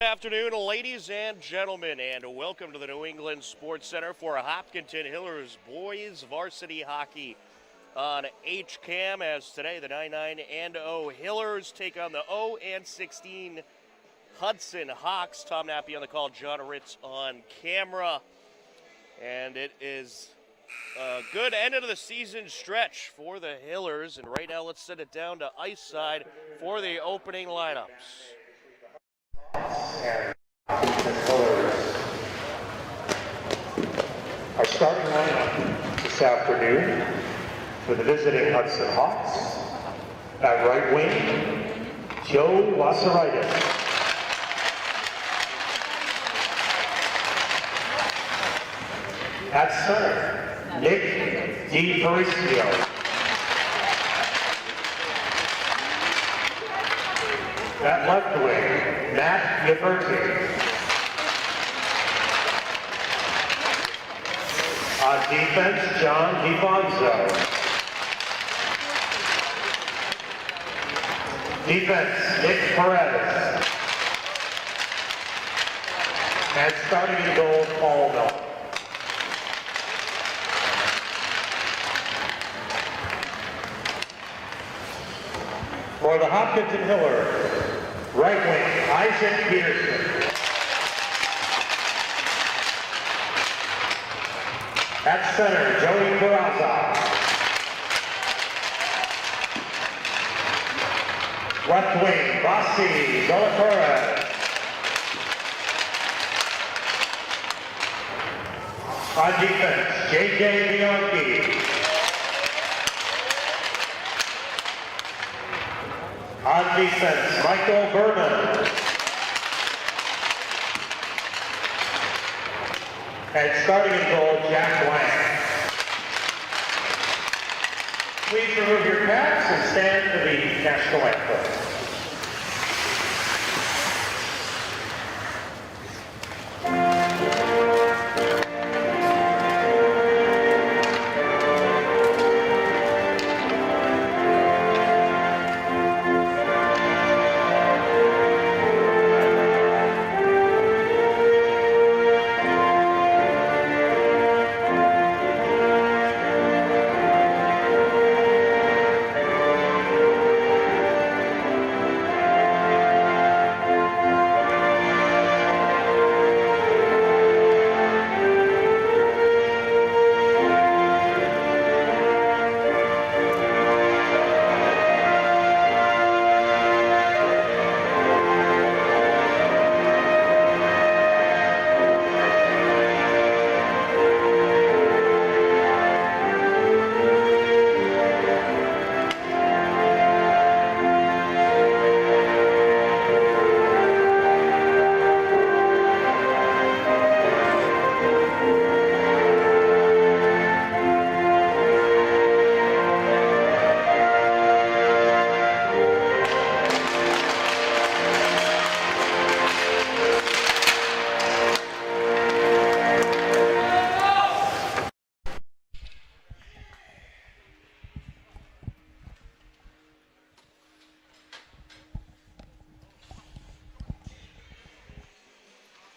Good afternoon, ladies and gentlemen, and welcome to the New England Sports Center for Hopkinton Hillers boys varsity hockey on HCAM. As today, the 9-9-0 Hillers take on the 0-16 Hudson Hawks. Tom Nappy on the call, John Ritz on camera, and it is a good end of the season stretch for the Hillers. And right now, let's send it down to ice side for the opening lineups. And our starting lineup this afternoon for the visiting Hudson Hawks. At right wing, Joe Varsity. At center, Nick Varsity. At left wing, Matt Varsity. On defense, John DeFonso. Defense, Nick Perez. And starting in goal, Paul Miller. For the Hopkinton Hillers, right wing, Isaac Peterson. At center, Joey Barraza. Left wing, Varsity Zolatora. On defense, J.J. Bianchi. On defense, Michael Berman. And starting in goal, Jack Lang. Please remove your caps and stand for the national anthem.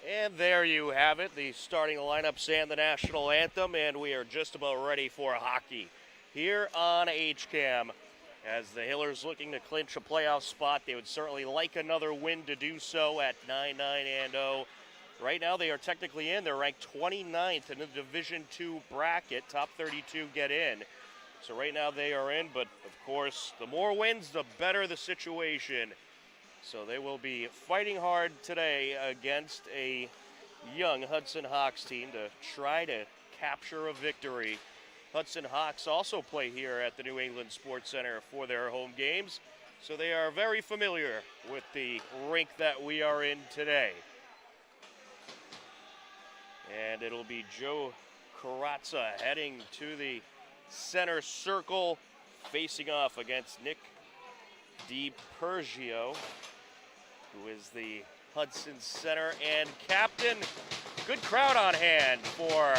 And there you have it, the starting lineups and the national anthem, and we are just about ready for hockey here on HCAM. As the Hillers looking to clinch a playoff spot, they would certainly like another win to do so at 9-9-0. Right now they are technically in. They're ranked 29th in the Division II bracket. Top 32 get in. So right now they are in, but of course, the more wins, the better the situation. So they will be fighting hard today against a young Hudson Hawks team to try to capture a victory. Hudson Hawks also play here at the New England Sports Center for their home games, so they are very familiar with the rink that we are in today. And it'll be Joe Carazza heading to the center circle, facing off against Nick DiPergio, who is the Hudson center and captain. Good crowd on hand for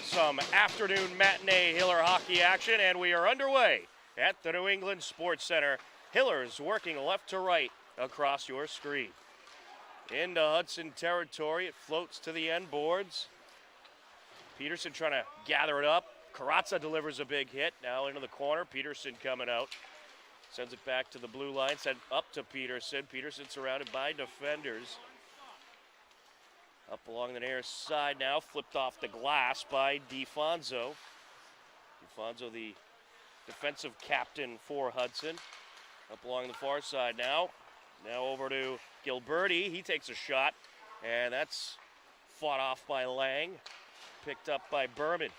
some afternoon matinee Hiller hockey action, and we are underway at the New England Sports Center. Hillers working left to right across your screen. into Hudson territory. It floats to the end boards. Peterson trying to gather it up. Karatza delivers a big hit. Now into the corner. Peterson coming out. Sends it back to the blue line. Sent up to Peterson. Peterson surrounded by defenders. Up along the near side now. Flipped off the glass by DeFonso. DeFonso, the defensive captain for Hudson. Up along the far side now. Now over to Gilberti. He takes a shot. And that's fought off by Lang. Picked up by Berman.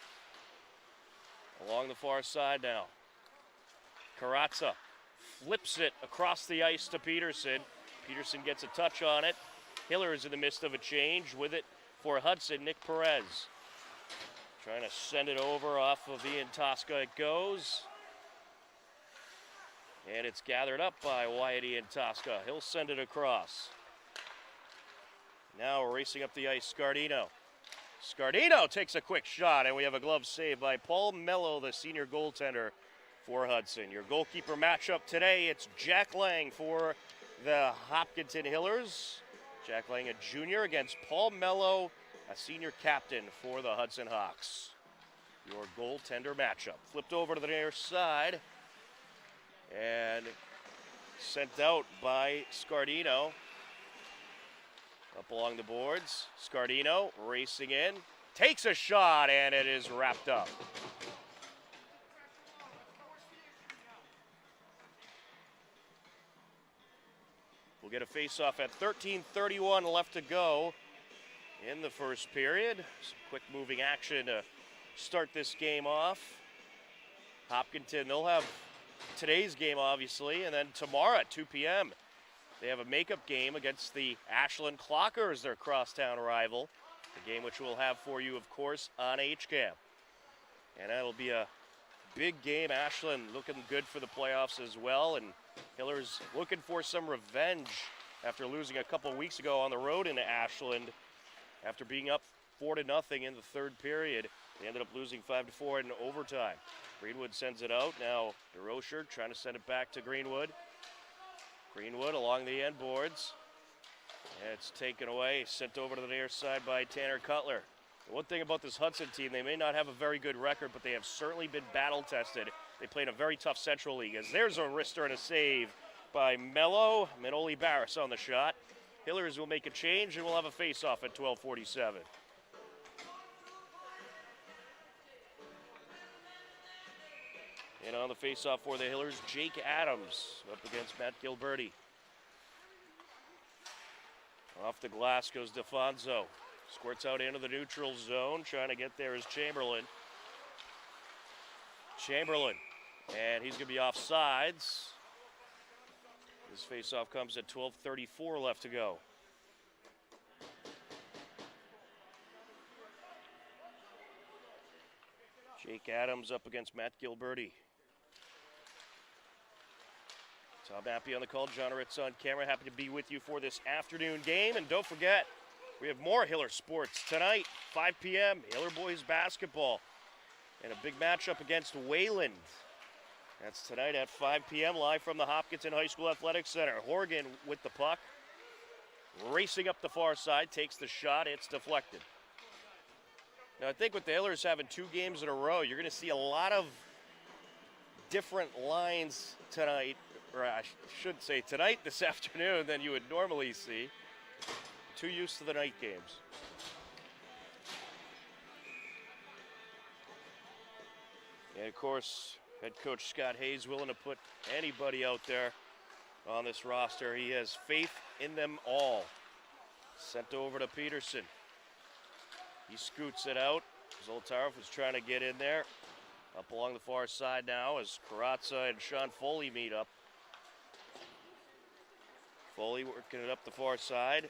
Along the far side now. Karatza flips it across the ice to Peterson. Peterson gets a touch on it. Hiller is in the midst of a change. With it for Hudson, Nick Perez. Trying to send it over off of Ian Tosca. It goes. And it's gathered up by Wyatt Ian Tosca. He'll send it across. Now racing up the ice, Scardino. Scardino takes a quick shot, and we have a glove save by Paul Mello, the senior goaltender for Hudson. Your goalkeeper matchup today, it's Jack Lang for the Hopkinton Hillers. Jack Lang, a junior, against Paul Mello, a senior captain for the Hudson Hawks. Your goaltender matchup. Flipped over to the near side and sent out by Scardino. Up along the boards, Scardino racing in, takes a shot, and it is wrapped up. We'll get a face-off at 13:31 left to go in the first period. Some quick moving action to start this game off. Hopkinton, they'll have today's game, obviously, and then tomorrow at 2 p.m. they have a makeup game against the Ashland Clockers, their crosstown rival. The game which we'll have for you, of course, on HCAM. And that'll be a big game. Ashland looking good for the playoffs as well. And Hillers looking for some revenge after losing a couple weeks ago on the road into Ashland. After being up 4-0 in the third period, they ended up losing 5-4 in overtime. Greenwood sends it out. Now DeRocher trying to send it back to Greenwood. Greenwood along the end boards. And it's taken away, sent over to the near side by Tanner Cutler. The one thing about this Hudson team, they may not have a very good record, but they have certainly been battle-tested. They play in a very tough Central League, as there's a wrister and a save by Mello. Manoli Barris on the shot. Hillers will make a change, and we'll have a face-off at 12:47. And on the face-off for the Hillers, Jake Adams up against Matt Gilberti. Off the glass goes DeFonso. Squirts out into the neutral zone. Trying to get there is Chamberlain. And he's going to be off sides. This face-off comes at 12:34 left to go. Jake Adams up against Matt Gilberti. Tom Appy on the call, John Ritz on camera. Happy to be with you for this afternoon game. And don't forget, we have more Hiller sports tonight, 5 p.m., Hiller boys basketball. And a big matchup against Wayland. That's tonight at 5 p.m., live from the Hopkinton High School Athletic Center. Horgan with the puck. Racing up the far side, takes the shot, it's deflected. Now I think with the Hillers having 2 games in a row, you're going to see a lot of different lines tonight, or I should say tonight, this afternoon, than you would normally see. Too used to the night games. And of course, head coach Scott Hayes willing to put anybody out there on this roster. He has faith in them all. Sent over to Peterson. He scoots it out. Zoltarov was trying to get in there. Up along the far side now as Karatza and Sean Foley meet up. Foley working it up the far side.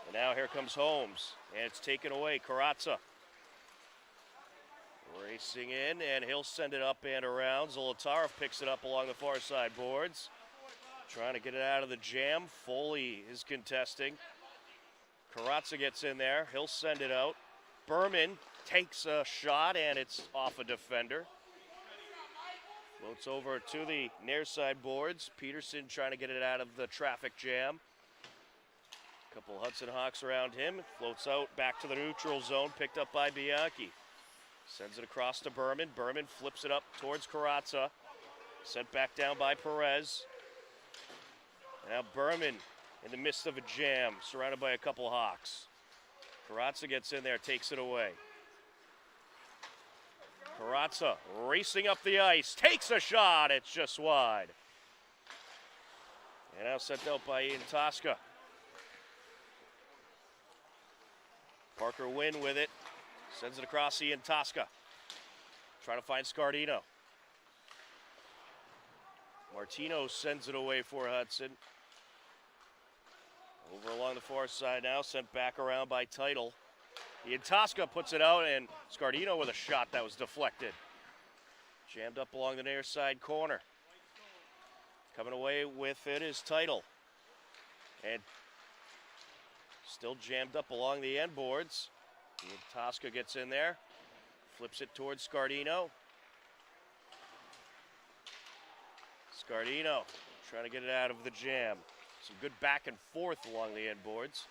And now here comes Holmes. And it's taken away. Karatza racing in, and he'll send it up and around. Zolotarov picks it up along the far side boards. Trying to get it out of the jam. Foley is contesting. Karatza gets in there. He'll send it out. Berman takes a shot, and it's off a defender. Floats over to the near side boards. Peterson trying to get it out of the traffic jam. Couple Hudson Hawks around him. Floats out back to the neutral zone, picked up by Bianchi. Sends it across to Berman. Berman flips it up towards Carazza. Sent back down by Perez. Now Berman in the midst of a jam, surrounded by a couple Hawks. Carazza gets in there, takes it away. Carazza racing up the ice, takes a shot, it's just wide. And now sent out by Ian Tosca. Parker Wynn with it, sends it across Ian Tosca. Trying to find Scardino. Martino sends it away for Hudson. Over along the far side now, sent back around by Title. Ian Tosca puts it out, and Scardino with a shot that was deflected. Jammed up along the near side corner. Coming away with it is Title. And still jammed up along the end boards. Ian Tosca gets in there, flips it towards Scardino. Scardino trying to get it out of the jam. Some good back and forth along the end boards.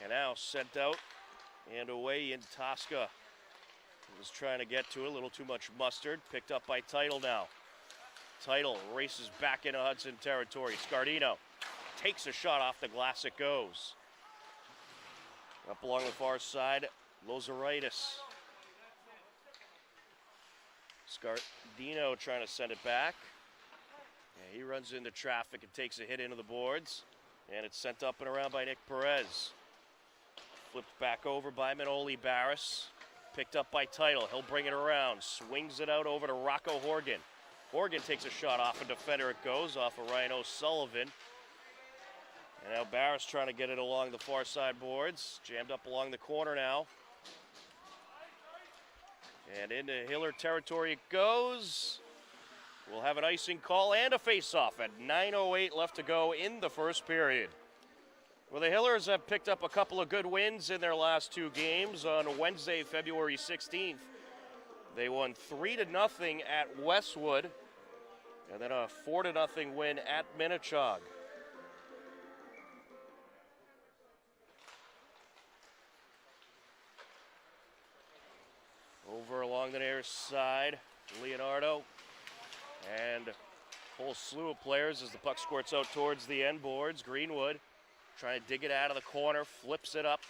And now sent out and away in Tosca. He was trying to get to it, a little too much mustard. Picked up by Title now. Title races back into Hudson territory. Scardino takes a shot off the glass, it goes. Up along the far side, Lozeritis. Scardino trying to send it back. Yeah, he runs into traffic and takes a hit into the boards. And it's sent up and around by Nick Perez. Flipped back over by Manoli Barris. Picked up by Title. He'll bring it around. Swings it out over to Rocco Horgan. Horgan takes a shot off a defender. It goes off of Ryan O'Sullivan. And now Barris trying to get it along the far side boards. Jammed up along the corner now. And into Hiller territory it goes. We'll have an icing call and a face-off at 9:08 left to go in the first period. Well, the Hillers have picked up a couple of good wins in their last two games. On Wednesday, February 16th, they won 3-0 at Westwood, and then a 4-0 win at Minnechaug. Over along the near side, Leonardo, and a whole slew of players as the puck squirts out towards the end boards. Greenwood trying to dig it out of the corner, flips it up,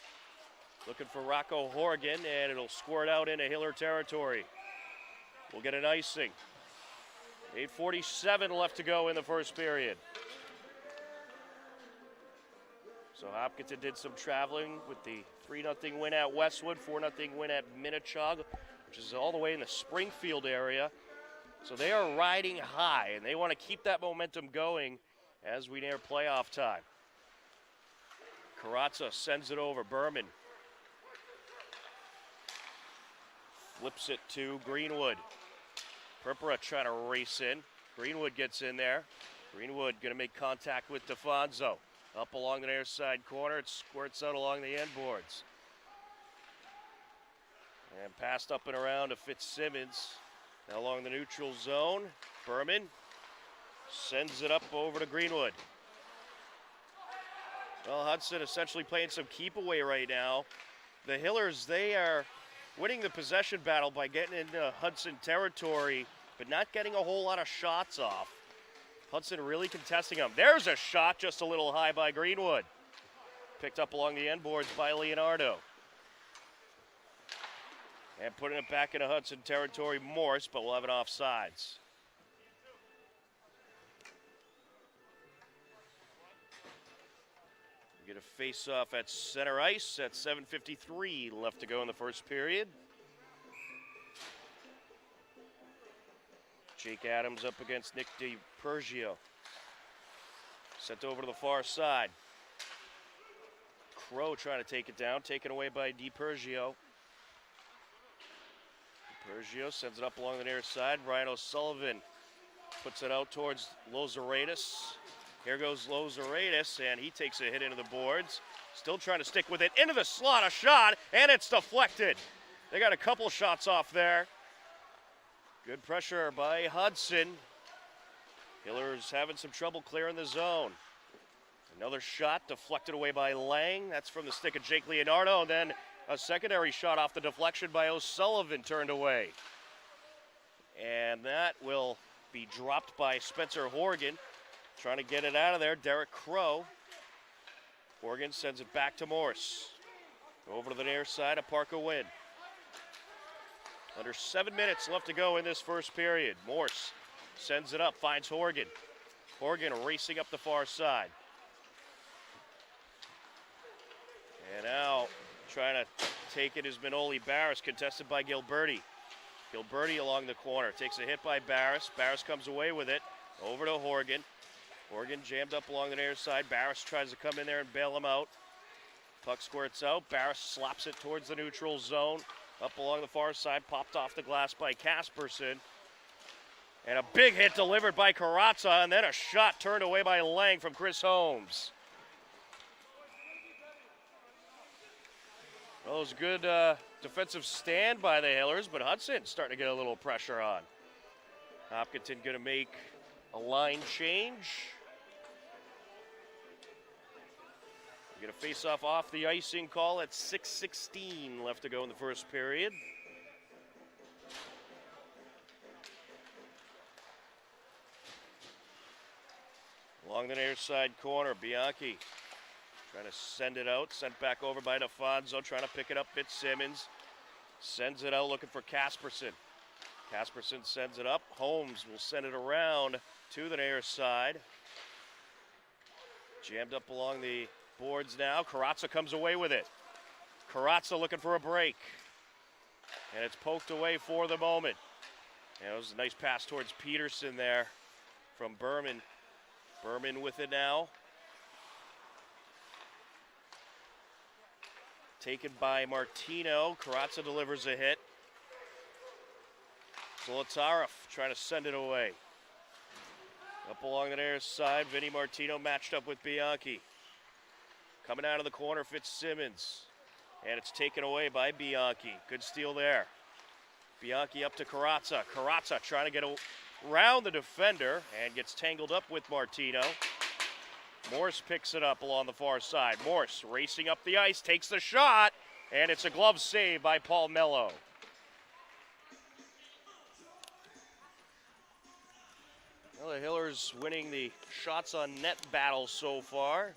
looking for Rocco Horgan, and it'll squirt out into Hiller territory. We'll get an icing. 8:47 left to go in the first period. So Hopkinton did some traveling with the 3-0 win at Westwood, 4-0 win at Minnechaug, which is all the way in the Springfield area. So they are riding high, and they want to keep that momentum going as we near playoff time. Carazza sends it over. Berman flips it to Greenwood. Purpura trying to race in. Greenwood gets in there. Greenwood going to make contact with DeFonso. Up along the near side corner. It squirts out along the end boards. And passed up and around to Fitzsimmons. Now along the neutral zone. Berman sends it up over to Greenwood. Well, Hudson essentially playing some keep away right now. The Hillers, they are winning the possession battle by getting into Hudson territory, but not getting a whole lot of shots off. Hudson really contesting them. There's a shot just a little high by Greenwood. Picked up along the end boards by Leonardo. And putting it back into Hudson territory, Morse, but we'll have it offsides. We get a face-off at center ice at 7:53 left to go in the first period. Jake Adams up against Nick DiPergio. Sent over to the far side. Crow trying to take it down, taken away by DiPergio. DiPergio sends it up along the near side. Ryan O'Sullivan puts it out towards Lozeritis. Here goes Lozeritis, and he takes a hit into the boards. Still trying to stick with it. Into the slot, a shot, and it's deflected. They got a couple shots off there. Good pressure by Hudson. Hillers having some trouble clearing the zone. Another shot deflected away by Lang. That's from the stick of Jake Leonardo. And then a secondary shot off the deflection by O'Sullivan turned away. And that will be dropped by Spencer Horgan. Trying to get it out of there, Derek Crow. Horgan sends it back to Morse. Over to the near side of Parker Wynn. Under 7 minutes left to go in this first period. Morse sends it up, finds Horgan. Horgan racing up the far side. And now trying to take it is Manoli Barris, contested by Gilberti. Gilberti along the corner, takes a hit by Barris. Barris comes away with it, over to Horgan. Horgan jammed up along the near side. Barris tries to come in there and bail him out. Puck squirts out. Barris slaps it towards the neutral zone. Up along the far side, popped off the glass by Casperson. And a big hit delivered by Carazza, and then a shot turned away by Lang from Chris Holmes. Well, it was a good defensive stand by the Hillers, but Hudson starting to get a little pressure on. Hopkinton going to make a line change. Get a face-off off the icing call at 6:16 left to go in the first period. Along the near side corner, Bianchi trying to send it out, sent back over by DeFonso, trying to pick it up. Fitzsimmons sends it out, looking for Casperson. Casperson sends it up. Holmes will send it around to the near side. Jammed up along the boards now. Carazza comes away with it. Carazza looking for a break. And it's poked away for the moment. And it was a nice pass towards Peterson there from Berman. Berman with it now. Taken by Martino. Carazza delivers a hit. Zolotarev trying to send it away. Up along the near side, Vinny Martino matched up with Bianchi. Coming out of the corner, Fitzsimmons. And it's taken away by Bianchi. Good steal there. Bianchi up to Carazza. Carazza trying to get around the defender and gets tangled up with Martino. Morse picks it up along the far side. Morse racing up the ice, takes the shot, and it's a glove save by Paul Mello. Well, the Hillers winning the shots on net battle so far.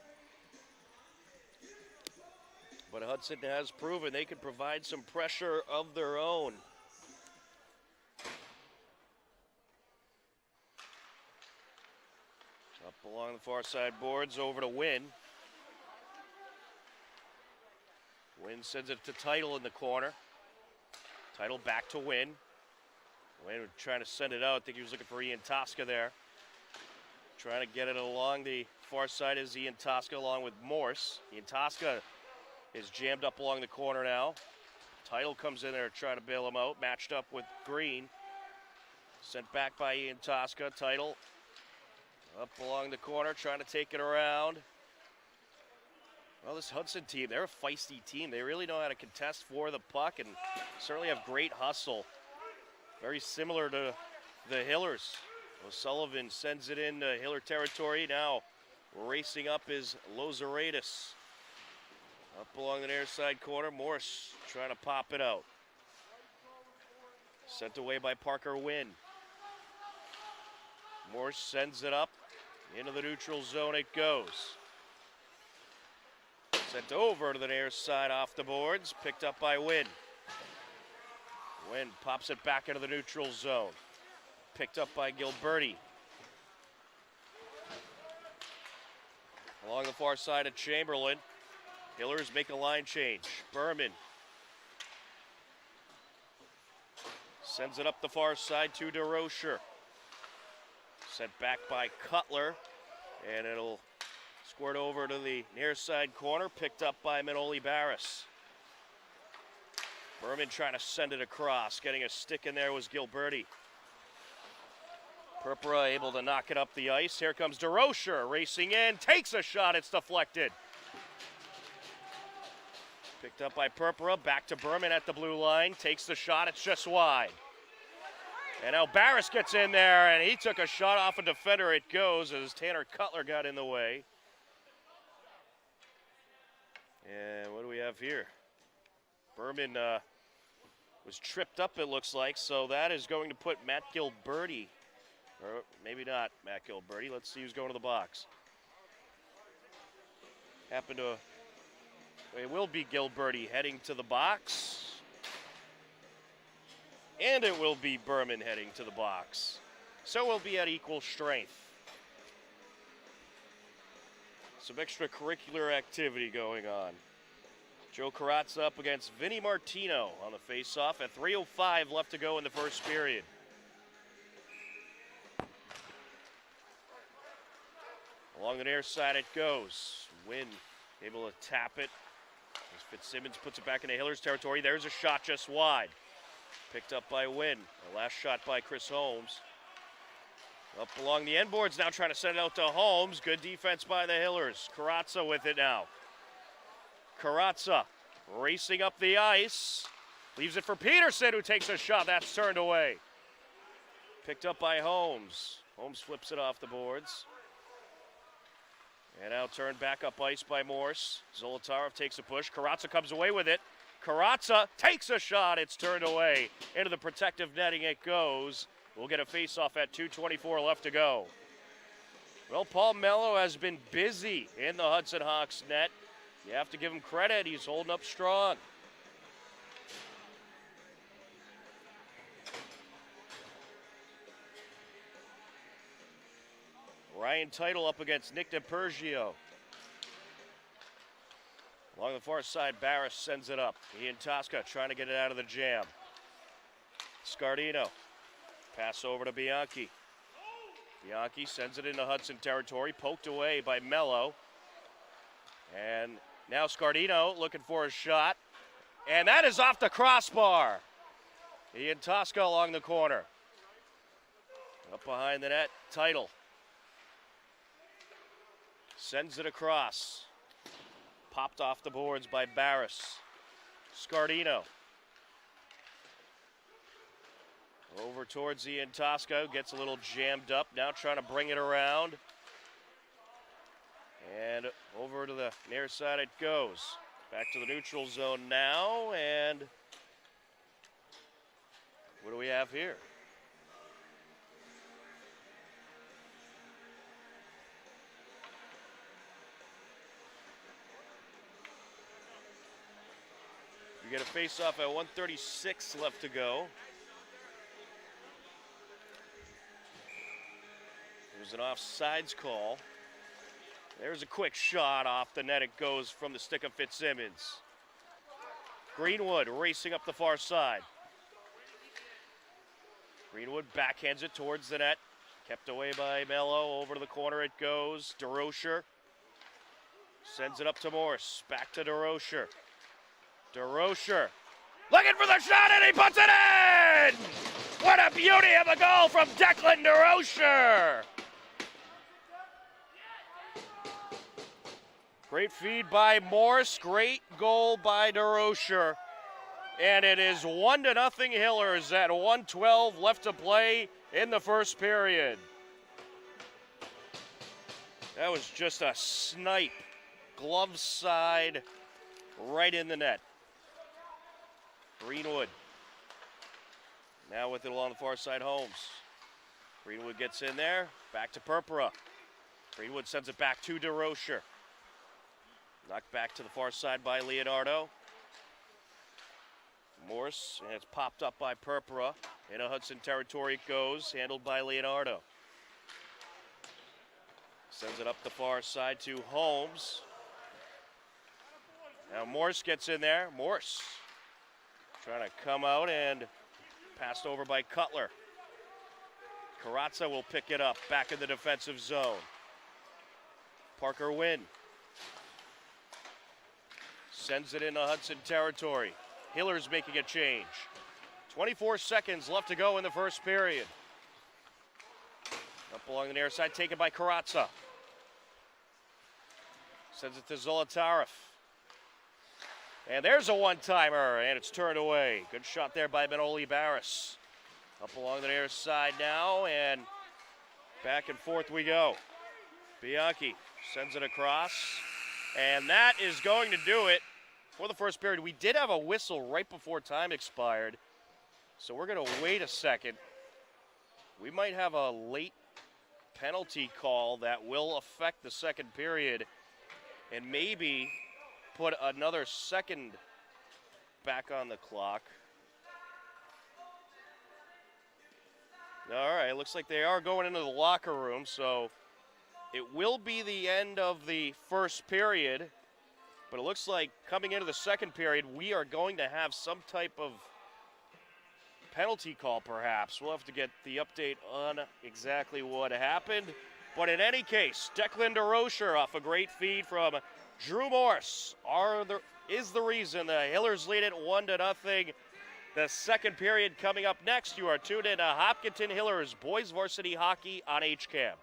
But Hudson has proven they can provide some pressure of their own. Up along the far side boards, over to Wynn. Wynn sends it to Title in the corner. Title back to Wynn. Wynn trying to send it out. I think he was looking for Ian Tosca there. Trying to get it along the far side is Ian Tosca along with Morse. Ian Tosca is jammed up along the corner now. Title comes in there trying to bail him out. Matched up with Green. Sent back by Ian Tosca. Title up along the corner trying to take it around. Well, this Hudson team, they're a feisty team. They really know how to contest for the puck and certainly have great hustle. Very similar to the Hillers. O'Sullivan sends it in Hiller territory. Now racing up is Lozeratus. Up along the near side corner, Morse trying to pop it out. Sent away by Parker Wynn. Morse sends it up. Into the neutral zone it goes. Sent over to the near side off the boards. Picked up by Wynn. Wynn pops it back into the neutral zone. Picked up by Gilberti. Along the far side of Chamberlain. Hillers make a line change. Berman sends it up the far side to DeRocher. Sent back by Cutler, and it'll squirt over to the near side corner, picked up by Manoli Barris. Berman trying to send it across. Getting a stick in there was Gilberti. Purpura able to knock it up the ice. Here comes DeRocher racing in, takes a shot, it's deflected. Picked up by Purpura, back to Berman at the blue line, takes the shot, it's just wide. And now Barris gets in there, and he took a shot off a defender. It goes as Tanner Cutler got in the way. And what do we have here? Berman was tripped up, it looks like, so that is going to put Matt Gilberti, or maybe not Matt Gilberti. Let's see who's going to the box. It will be Gilberti heading to the box. And it will be Berman heading to the box. So we'll be at equal strength. Some extracurricular activity going on. Joe Carazza up against Vinny Martino on the face-off at 3:05 left to go in the first period. Along the near side it goes. Wynn able to tap it as Fitzsimmons puts it back into Hiller's territory. There's a shot just wide. Picked up by Wynn. The last shot by Chris Holmes. Up along the end boards now, trying to send it out to Holmes. Good defense by the Hillers. Carazza with it now. Carazza racing up the ice. Leaves it for Peterson, who takes a shot. That's turned away. Picked up by Holmes. Holmes flips it off the boards. And now turned back up ice by Morse. Zolotarov takes a push. Carazza comes away with it. Carazza takes a shot. It's turned away. Into the protective netting it goes. We'll get a face-off at 2:24 left to go. Well, Paul Mello has been busy in the Hudson Hawks net. You have to give him credit. He's holding up strong. Ryan Teitel up against Nick DiPergio. Along the far side, Barris sends it up. Ian Tosca trying to get it out of the jam. Scardino. Pass over to Bianchi. Bianchi sends it into Hudson territory. Poked away by Mello. And now Scardino looking for a shot. And that is off the crossbar. Ian Tosca along the corner. Up behind the net, Teitel. Sends it across. Popped off the boards by Barris. Scardino. Over towards Ian Tosca. Gets a little jammed up. Now trying to bring it around. And over to the near side it goes. Back to the neutral zone now. And what do we have here? We get a face-off at 1:36 left to go. It was an offsides call. There's a quick shot off the net. It goes from the stick of Fitzsimmons. Greenwood racing up the far side. Greenwood backhands it towards the net. Kept away by Mello. Over to the corner it goes. DeRocher sends it up to Morse. Back to DeRocher. DeRocher looking for the shot, and he puts it in! What a beauty of a goal from Declan DeRocher! Great feed by Morse, great goal by DeRocher. And it is 1-0 Hillers at 1:12 left to play in the first period. That was just a snipe, glove side, right in the net. Greenwood. Now with it along the far side, Holmes. Greenwood gets in there. Back to Purpura. Greenwood sends it back to DeRocher. Knocked back to the far side by Leonardo. Morse, and it's popped up by Purpura. Into Hudson territory it goes, handled by Leonardo. Sends it up the far side to Holmes. Now Morse gets in there. Morse trying to come out and passed over by Cutler. Carazza will pick it up back in the defensive zone. Parker Wynn sends it into Hudson territory. Hiller's making a change. 24 seconds left to go in the first period. Up along the near side, taken by Carazza. Sends it to Zolotarov. And there's a one-timer, and it's turned away. Good shot there by Manoli Barris. Up along the near side now, and back and forth we go. Bianchi sends it across, and that is going to do it for the first period. We did have a whistle right before time expired, so we're going to wait a second. We might have a late penalty call that will affect the second period and maybe put another second back on the clock. All right, looks like they are going into the locker room, so it will be the end of the first period, but it looks like coming into the second period, we are going to have some type of penalty call perhaps. We'll have to get the update on exactly what happened. But in any case, Declan DeRocher off a great feed from Drew Morse is the reason the Hillers lead it 1-0. The second period coming up next. You are tuned in to Hopkinton Hillers Boys Varsity Hockey on HCAM.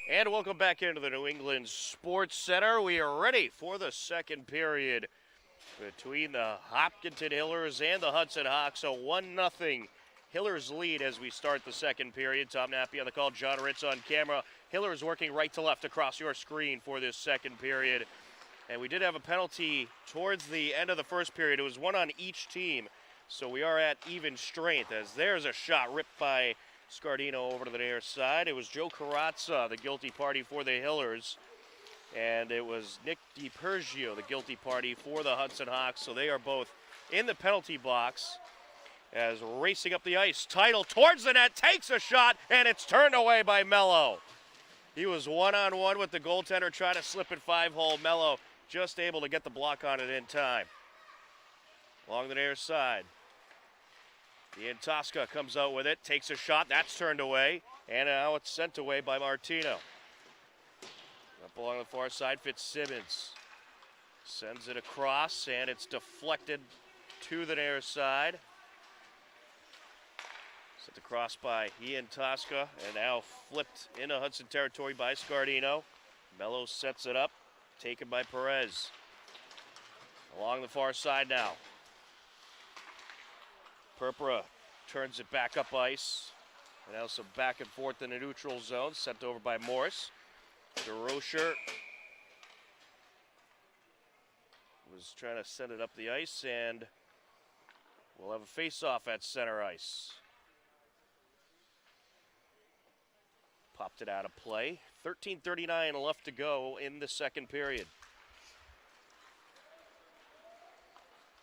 And welcome back into the New England Sports Center. We are ready for the second period between the Hopkinton Hillers and the Hudson Hawks. A 1-0 Hillers lead as we start the second period. Tom Nappy on the call, John Ritz on camera. Hillers working right to left across your screen for this second period. And we did have a penalty towards the end of the first period. It was one on each team, so we are at even strength as there's a shot ripped by Scardino over to the near side. It was Joe Carazza, the guilty party for the Hillers, and it was Nick DiPergio, the guilty party for the Hudson Hawks. So they are both in the penalty box as racing up the ice. Title towards the net, takes a shot, and it's turned away by Mello. He was one-on-one with the goaltender trying to slip it 5-hole. Mello just able to get the block on it in time. Along the near side. Ian Tosca comes out with it, takes a shot, that's turned away, and now it's sent away by Martino. Up along the far side, Fitzsimmons sends it across, and it's deflected to the near side. Sent across by Ian Tosca, and now flipped into Hudson territory by Scardino. Mello sets it up, taken by Perez. Along the far side now. Purpura turns it back up ice. And now some back and forth in the neutral zone, sent over by Morris. DeRocher was trying to send it up the ice, and we'll have a face-off at center ice. Popped it out of play. 13:39 left to go in the second period.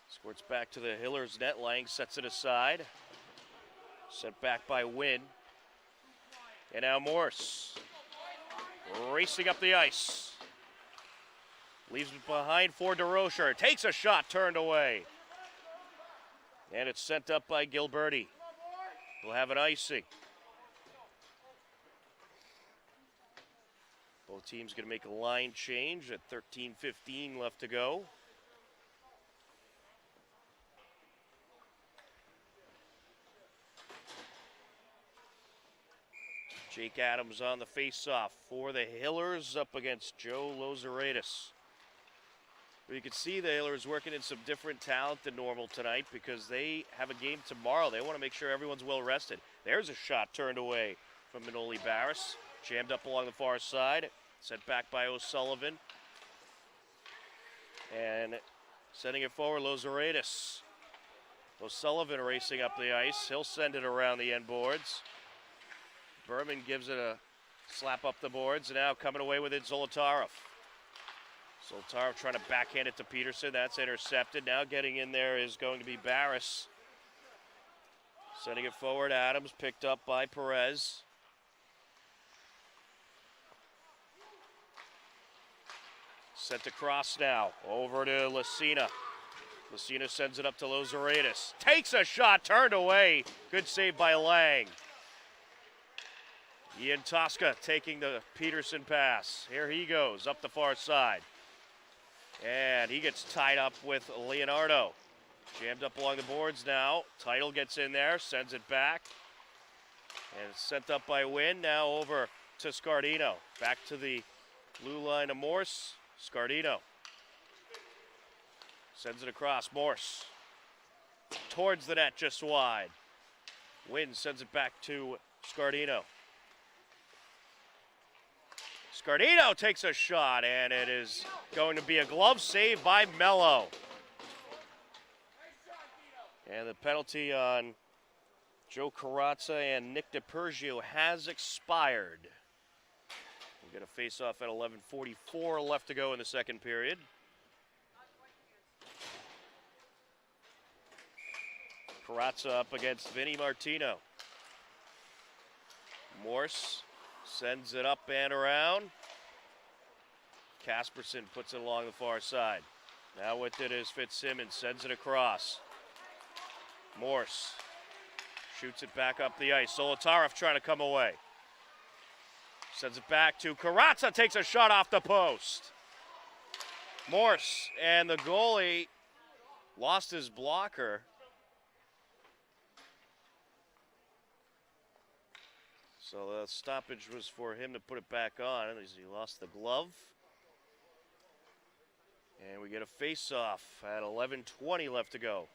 Squirts back to the Hillers net. Lang sets it aside. Sent back by Wynn. And now Morse racing up the ice. Leaves it behind for DeRocher. Takes a shot, turned away. And it's sent up by Gilberti. We'll have an icing. Both teams going to make a line change at 13:15 left to go. Jake Adams on the face-off for the Hillers up against Joe Lozeratis. You can see the Hillers working in some different talent than normal tonight because they have a game tomorrow. They want to make sure everyone's well rested. There's a shot turned away from Manoli Barris. Jammed up along the far side. Sent back by O'Sullivan. And sending it forward, Lozeratis. O'Sullivan racing up the ice. He'll send it around the end boards. Berman gives it a slap up the boards, and now coming away with it, Zolotarov. Zolotarov trying to backhand it to Peterson. That's intercepted. Now getting in there is going to be Barris. Sending it forward, Adams picked up by Perez. Sent across now, over to Lucina. Lucina sends it up to Lozeratis. Takes a shot, turned away. Good save by Lang. Ian Tosca taking the Peterson pass. Here he goes, up the far side. And he gets tied up with Leonardo. Jammed up along the boards now. Title gets in there, sends it back. And it's sent up by Wynn, now over to Scardino. Back to the blue line of Morse. Scardino. Sends it across, Morse. Towards the net, just wide. Wynn sends it back to Scardino. Scardino takes a shot, and it is going to be a glove save by Mello. And the penalty on Joe Carazza and Nick DiPergio has expired. We'll get a face-off at 11:44 left to go in the second period. Carazza up against Vinny Martino. Morse sends it up and around. Casperson puts it along the far side. Now with it is Fitzsimmons, sends it across. Morse shoots it back up the ice. Zolotarov trying to come away. Sends it back to Carazza, takes a shot off the post. Morse and the goalie lost his blocker. So the stoppage was for him to put it back on as he lost the glove. And we get a face-off at 11:20 left to go.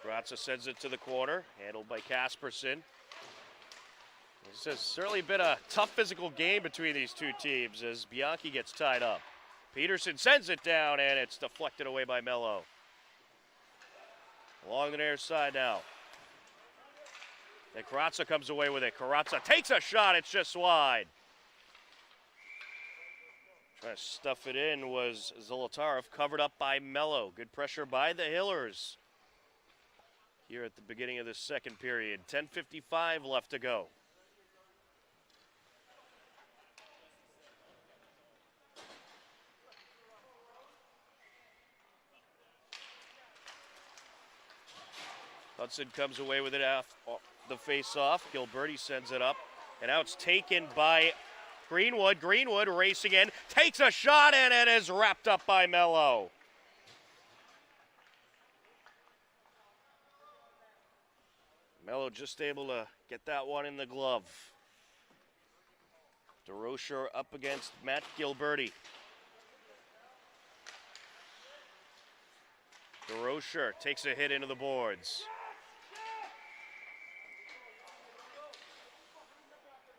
Grazza sends it to the corner, handled by Kasperson. This has certainly been a tough physical game between these two teams as Bianchi gets tied up. Peterson sends it down, and it's deflected away by Mello. Along the near side now. Then Grazza comes away with it. Grazza takes a shot, it's just wide. Trying to stuff it in was Zolotarov, covered up by Mello. Good pressure by the Hillers here at the beginning of the second period. 10:55 left to go. Hudson comes away with it off the face-off. Gilberti sends it up, and now it's taken by Greenwood. Greenwood racing in, takes a shot, and it is wrapped up by Mello. Mello just able to get that one in the glove. DeRocher up against Matt Gilberti. DeRocher takes a hit into the boards.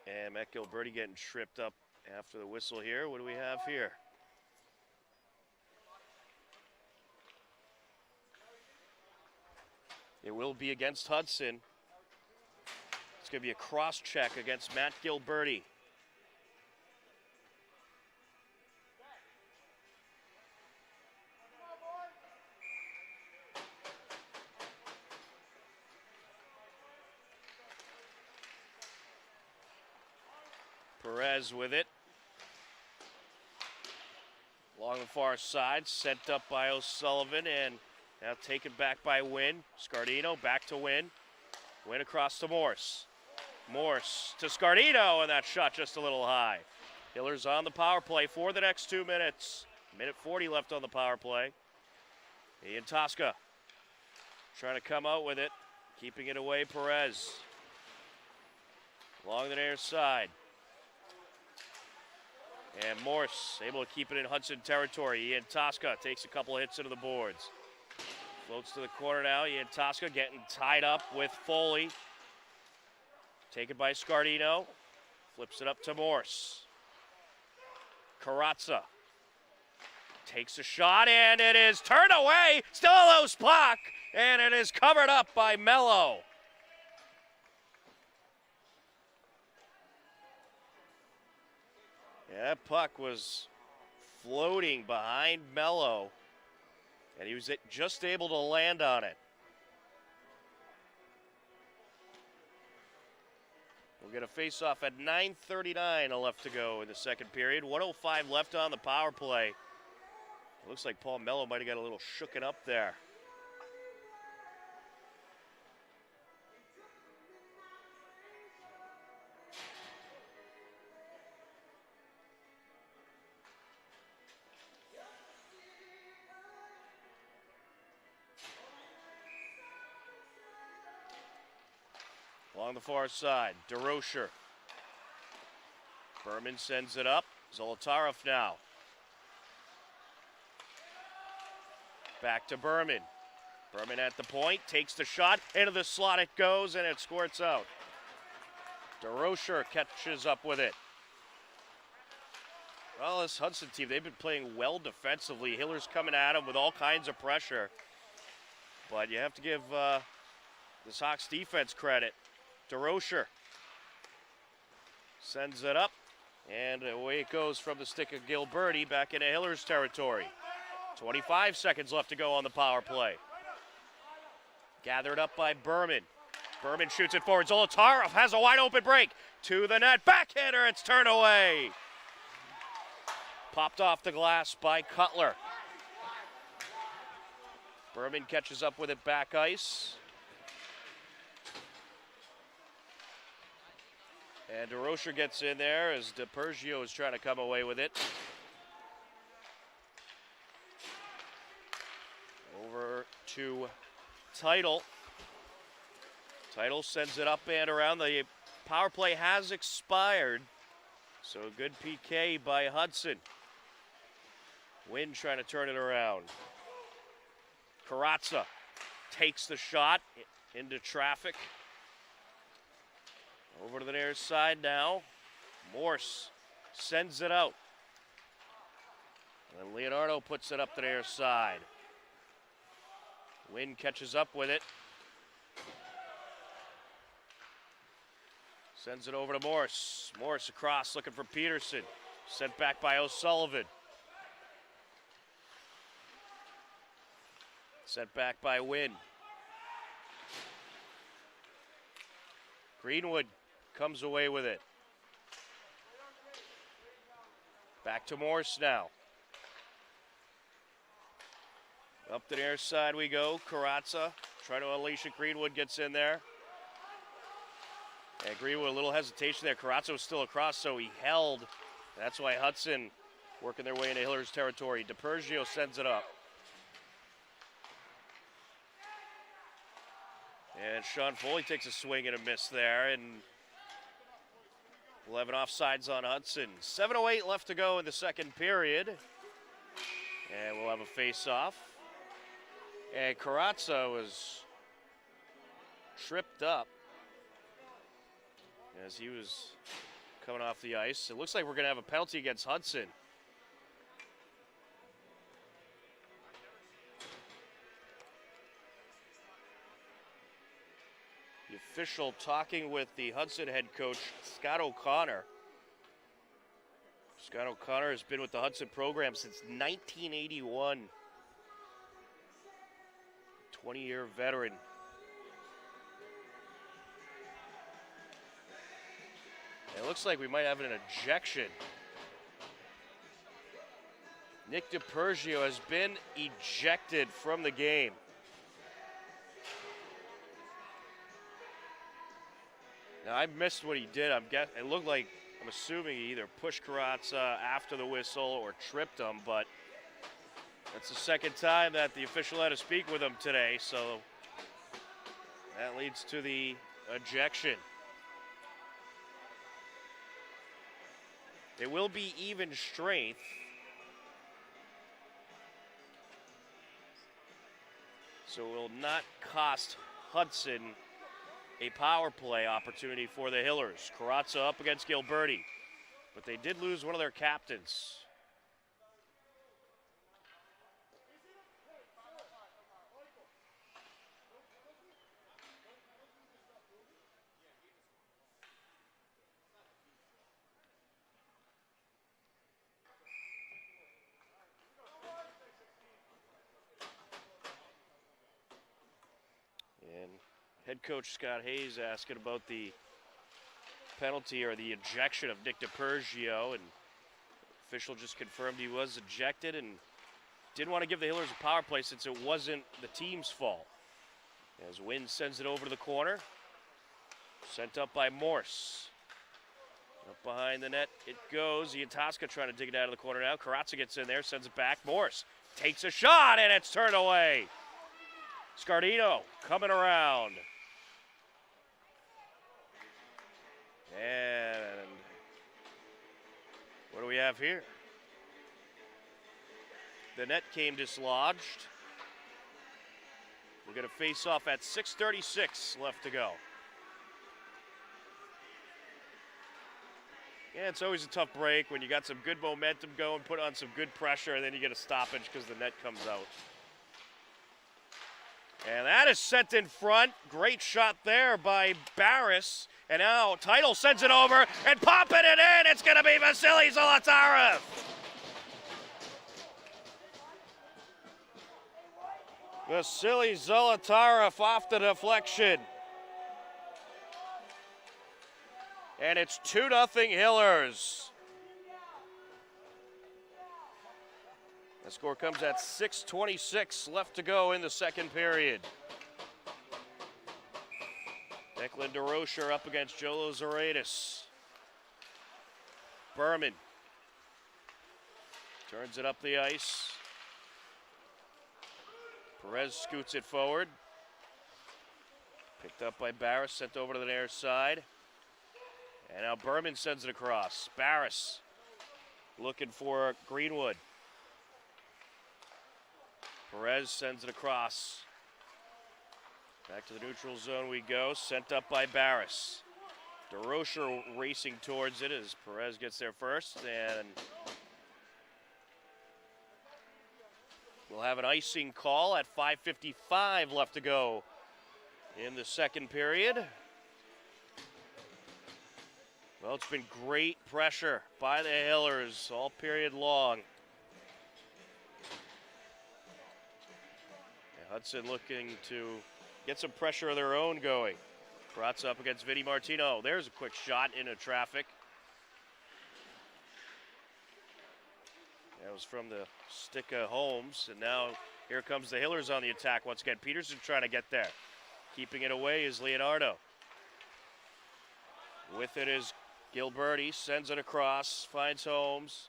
And Matt Gilberti getting tripped up after the whistle here. What do we have here? It will be against Hudson. It's going to be a cross-check against Matt Gilberti. Perez with it. Along the far side, sent up by O'Sullivan, and now taken back by Wynn. Scardino back to Wynn. Wynn across to Morse. Morse to Scardino, and that shot just a little high. Hillers on the power play for the next 2 minutes. Minute 40 left on the power play. Ian Tosca trying to come out with it. Keeping it away, Perez. Along the near side. And Morse able to keep it in Hudson territory. Ian Tosca takes a couple of hits into the boards. Floats to the corner now. Ian Tosca getting tied up with Foley. Taken by Scardino. Flips it up to Morse. Grazza takes a shot, and it is turned away. Still a loose puck, and it is covered up by Mello. Yeah, that puck was floating behind Mello, and he was just able to land on it. We'll get a face-off at 9:39 left to go in the second period. 1:05 left on the power play. It looks like Paul Mello might have got a little shooken up there. Along the far side, DeRocher. Berman sends it up. Zolotarov now. Back to Berman. Berman at the point, takes the shot. Into the slot it goes, and it squirts out. DeRocher catches up with it. Well, this Hudson team, they've been playing well defensively. Hiller's coming at them with all kinds of pressure. But you have to give this Hawks defense credit. DeRocher sends it up, and away it goes from the stick of Gilberti back into Hiller's territory. 25 seconds left to go on the power play. Gathered up by Berman. Berman shoots it forward. Zolotarov has a wide open break to the net. Backhander, it's turned away. Popped off the glass by Cutler. Berman catches up with it back ice. And DeRocher gets in there as DiPergio is trying to come away with it. Over to Title. Title sends it up and around. The power play has expired. So a good PK by Hudson. Wynn trying to turn it around. Karatza takes the shot into traffic. Over to the near side now. Morse sends it out. And Leonardo puts it up the near side. Wynn catches up with it. Sends it over to Morse. Morse across looking for Peterson. Sent back by O'Sullivan. Sent back by Wynn. Greenwood comes away with it. Back to Morse now. Up the near side we go. Karatza trying to unleash it. Greenwood gets in there. And Greenwood, a little hesitation there. Karatza was still across, so he held. That's why Hudson working their way into Hillers territory. DiPergio sends it up. And Sean Foley takes a swing and a miss there. And 11 offsides on Hudson. 7:08 left to go in the second period. And we'll have a face-off. And Karatza was tripped up as he was coming off the ice. It looks like we're going to have a penalty against Hudson. The official talking with the Hudson head coach, Scott O'Connor. Scott O'Connor has been with the Hudson program since 1981. 20-year veteran. It looks like we might have an ejection. Nick DiPergio has been ejected from the game. Now, I missed what he did. It looked like, I'm assuming he either pushed Karatza after the whistle or tripped him, but that's the second time that the official had to speak with him today, so that leads to the ejection. It will be even strength. So it will not cost Hudson a power play opportunity for the Hillers. Karatza up against Gilberti, but they did lose one of their captains. Head coach Scott Hayes asking about the penalty or the ejection of Nick DiPergio, and official just confirmed he was ejected and didn't want to give the Hillers a power play since it wasn't the team's fault. As Wynn sends it over to the corner, sent up by Morse. Up behind the net it goes. Iantoska trying to dig it out of the corner now. Karatza gets in there, sends it back. Morse takes a shot, and it's turned away. Scardino coming around. And what do we have here? The net came dislodged. We're going to face off at 6:36 left to go. Yeah, it's always a tough break when you got some good momentum going, put on some good pressure, and then you get a stoppage because the net comes out. And that is sent in front. Great shot there by Barris. And now Title sends it over and popping it in. It's going to be Vasily Zolotarev. Vasily Zolotarev off the deflection. And it's 2-0 Hillers. The score comes at 6:26 left to go in the second period. Declan DeRocher up against Jolo Zaraitis. Berman turns it up the ice. Perez scoots it forward. Picked up by Barris, sent over to the near side. And now Berman sends it across. Barris looking for Greenwood. Perez sends it across. Back to the neutral zone we go. Sent up by Barris. DeRocher racing towards it as Perez gets there first. And we'll have an icing call at 5:55 left to go in the second period. Well, it's been great pressure by the Hillers all period long. And Hudson looking to get some pressure of their own going. Karatza up against Vinny Martino. There's a quick shot into traffic. That was from the stick of Holmes. And now here comes the Hillers on the attack once again. Peterson trying to get there. Keeping it away is Leonardo. With it is Gilberti, sends it across, finds Holmes.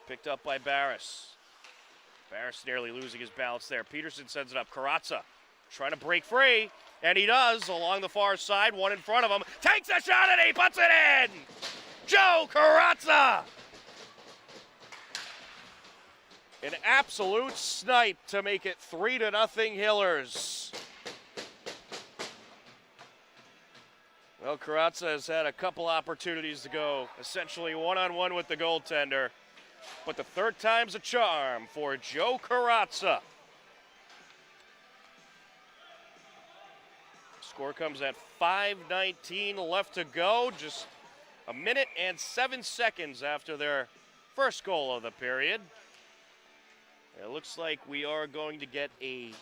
Picked up by Barris. Barris nearly losing his balance there. Peterson sends it up. Karatza trying to break free, and he does along the far side. One in front of him. Takes a shot and he puts it in! Joe Karatza! An absolute snipe to make it 3-0 Hillers. Well, Karatza has had a couple opportunities to go, essentially one-on-one with the goaltender. But the third time's a charm for Joe Karatza. Score comes at 5:19 left to go, just a minute and 7 seconds after their first goal of the period. It looks like we are going to get a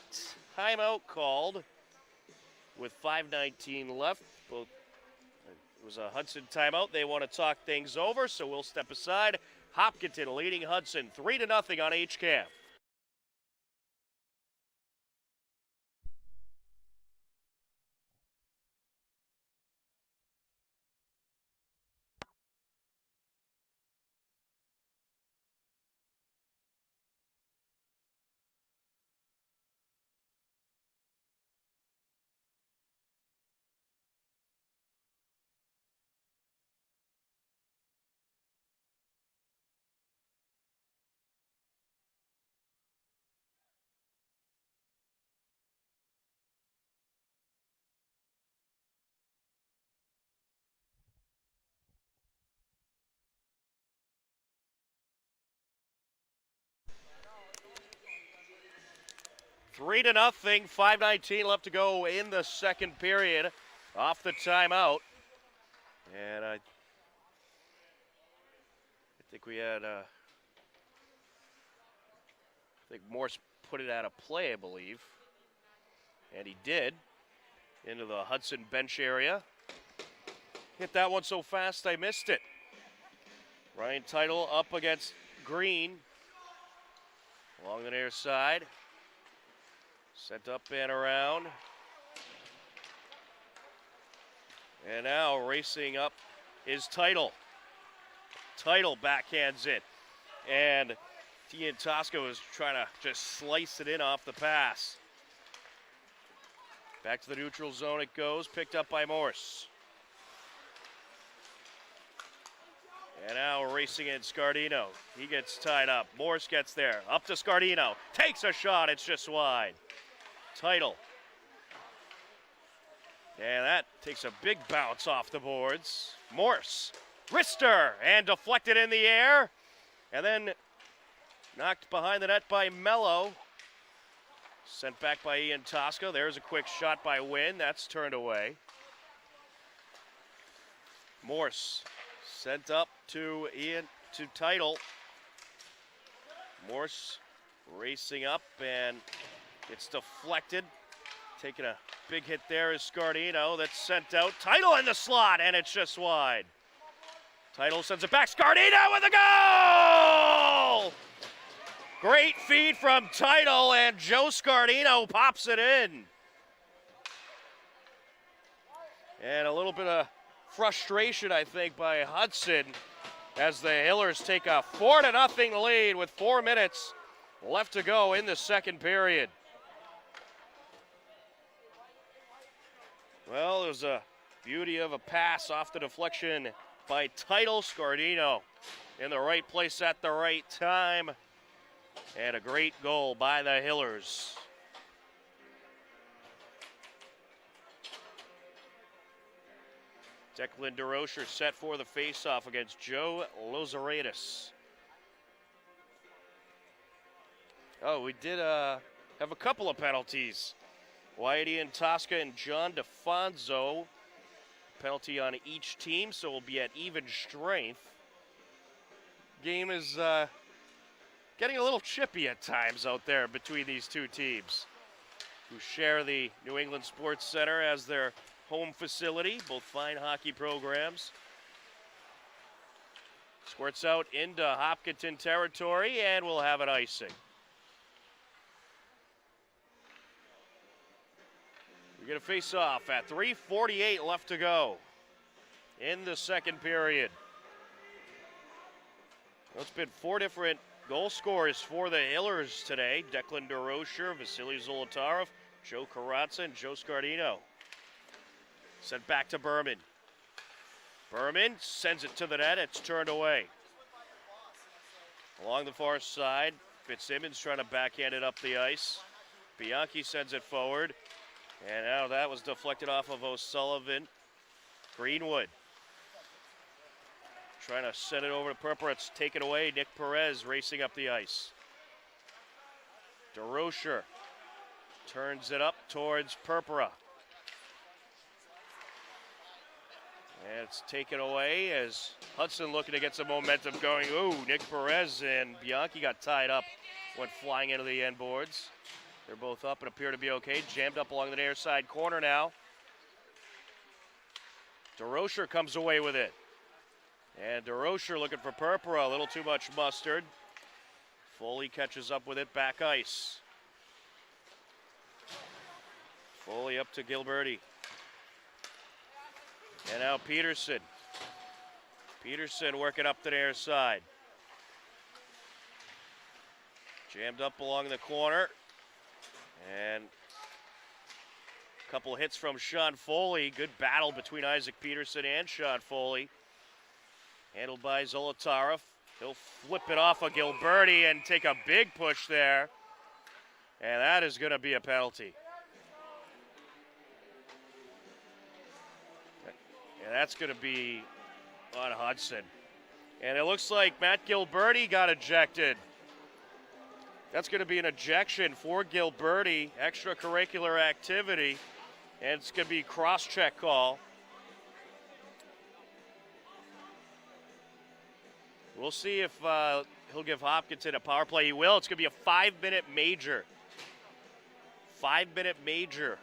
timeout called with 5:19 left. Both, it was a Hudson timeout. They want to talk things over, so we'll step aside. Hopkinton leading Hudson 3-0 on HCAM. Three to nothing, 5:19 left to go in the second period off the timeout. And I think we had, I think Morse put it out of play, I believe. And he did, into the Hudson bench area. Hit that one so fast I missed it. Ryan Title up against Green. Along the near side. Sent up and around. And now racing up is Title. Title backhands it. And Tian Tosco is trying to just slice it in off the pass. Back to the neutral zone it goes, picked up by Morse. And now racing in Scardino. He gets tied up. Morse gets there. Up to Scardino. Takes a shot. It's just wide. Title. And that takes a big bounce off the boards. Morse. Wrister. And deflected in the air. And then knocked behind the net by Mello. Sent back by Ian Tosca. There's a quick shot by Wynn. That's turned away. Morse. Sent up to Title. Morse racing up and it's deflected. Taking a big hit there is Scardino. That's sent out. Title in the slot and it's just wide. Title sends it back. Scardino with a goal! Great feed from Title and Joe Scardino pops it in. And a little bit of frustration, I think, by Hudson as the Hillers take a 4-0 lead with 4 minutes left to go in the second period. Well, there's a beauty of a pass off the deflection by Title Scardino in the right place at the right time. And a great goal by the Hillers. Declan DeRocher set for the faceoff against Joe Lozaratis. Oh, we did have a couple of penalties. Whitey and Tosca and John DeFonso. Penalty on each team, so we'll be at even strength. Game is getting a little chippy at times out there between these two teams, who share the New England Sports Center as their home facility, both fine hockey programs. Squirts out into Hopkinton territory, and we'll have an icing. We get a face-off at 3:48 left to go in the second period. Well, it's been 4 different goal scorers for the Hillers today. Declan DeRocher, Vasily Zolotarov, Joe Karatza, and Joe Scardino. Sent back to Berman. Berman sends it to the net. It's turned away. Along the far side, Fitzsimmons trying to backhand it up the ice. Bianchi sends it forward. And now that was deflected off of O'Sullivan. Greenwood trying to send it over to Purpura. It's taken away. Nick Perez racing up the ice. DeRocher turns it up towards Purpura. And it's taken away as Hudson looking to get some momentum going. Ooh, Nick Perez and Bianchi got tied up, went flying into the end boards. They're both up and appear to be okay. Jammed up along the near side corner now. DeRocher comes away with it. And DeRocher looking for Purpura, a little too much mustard. Foley catches up with it, back ice. Foley up to Gilberti. And now Peterson. Peterson working up the near side. Jammed up along the corner. And a couple hits from Sean Foley. Good battle between Isaac Peterson and Sean Foley. Handled by Zolotarov. He'll flip it off of Gilberti and take a big push there. And that is going to be a penalty. And that's going to be on Hudson. And it looks like Matt Gilberti got ejected. That's going to be an ejection for Gilberti, extracurricular activity, and it's going to be cross-check call. We'll see if he'll give Hopkinton a power play. He will. It's going to be a 5-minute major. 5-minute major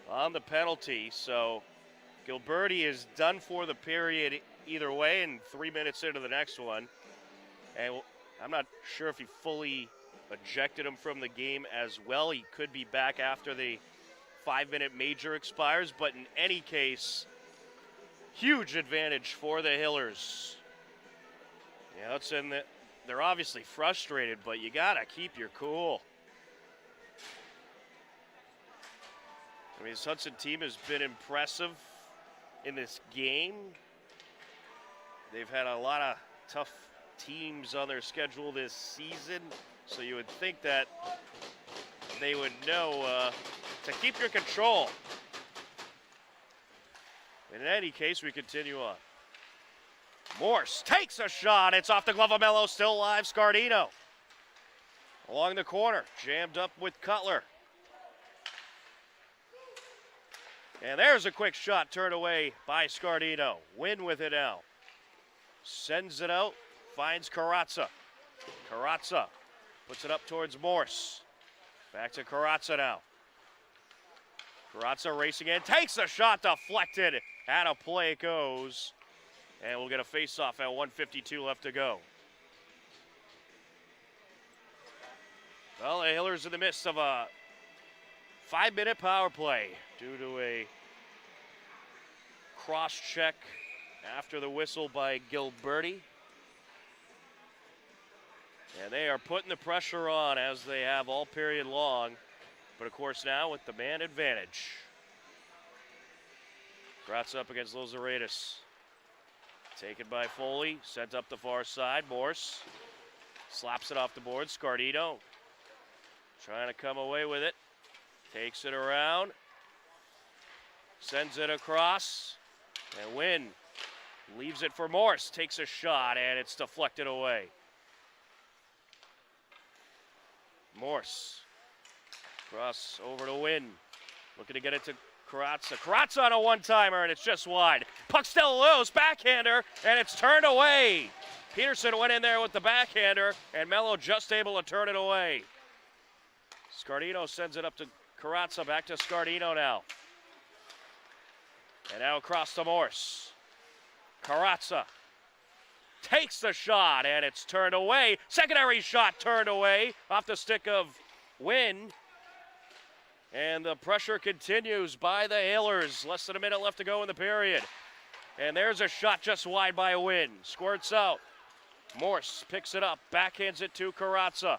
on the penalty. So Gilberti is done for the period either way, and 3 minutes into the next one. And I'm not sure if he fully ejected him from the game as well. He could be back after the 5-minute major expires, but in any case, huge advantage for the Hillers. Yeah, it's in the, they're obviously frustrated, but you gotta keep your cool. I mean, this Hudson team has been impressive in this game. They've had a lot of tough teams on their schedule this season, so you would think that they would know to keep your control. In any case, we continue on. Morse takes a shot. It's off the glove of Mello, still alive. Scardino along the corner, jammed up with Cutler. And there's a quick shot turned away by Scardino. Win with it now. Sends it out, finds Karatza. Karatza puts it up towards Morse. Back to Karatza now. Karatza racing in, takes a shot, deflected. Out of play it goes. And we'll get a face-off at 1:52 left to go. Well, the Hillers in the midst of a 5-minute power play due to a cross-check after the whistle by Gilberti. And they are putting the pressure on as they have all period long. But of course now with the man advantage. Gratz up against Lozaretis. Taken by Foley, sent up the far side. Morse slaps it off the board. Scardino trying to come away with it. Takes it around. Sends it across. And Wynn leaves it for Morse. Takes a shot and it's deflected away. Morse. Cross over to Wynn. Looking to get it to Karatza. Karatza on a one-timer, and it's just wide. Puck still loose, backhander, and it's turned away. Peterson went in there with the backhander, and Mello just able to turn it away. Scardino sends it up to Karatza, back to Scardino now. And now across to Morse. Karatza takes the shot, and it's turned away. Secondary shot turned away off the stick of Wynn. And the pressure continues by the Hailers. Less than a minute left to go in the period. And there's a shot just wide by Wynn. Squirts out. Morse picks it up, backhands it to Karatza.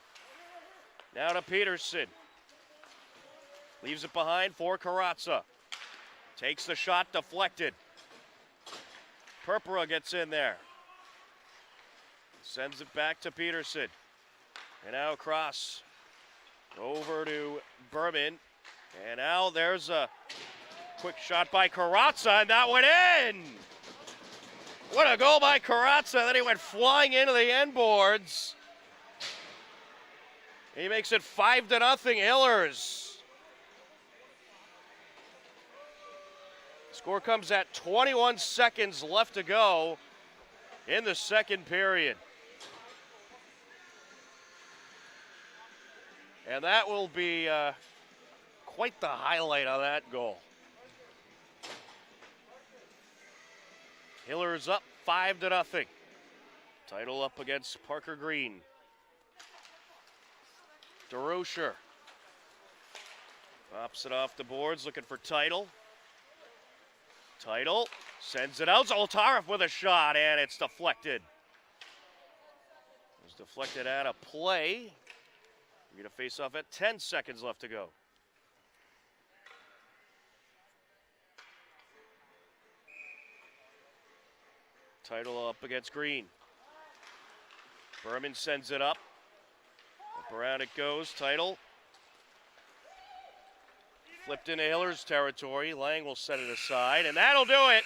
Now to Peterson. Leaves it behind for Karatza. Takes the shot, deflected. Purpura gets in there. Sends it back to Peterson. And now across over to Berman. And now there's a quick shot by Karatza, and that went in! What a goal by Karatza. Then he went flying into the end boards. He makes it 5-0 Hillers. Score comes at 21 seconds left to go in the second period. And that will be quite the highlight on that goal. Hillers up 5-0. Title up against Parker Green. DeRocher pops it off the boards, looking for Title. Title sends it out. Zoltarov with a shot, and it's deflected. It was deflected out of play. We're going to face off at 10 seconds left to go. Title up against Green. Berman sends it up. Up around it goes. Title. Flipped into Hillers territory. Lang will set it aside, and that'll do it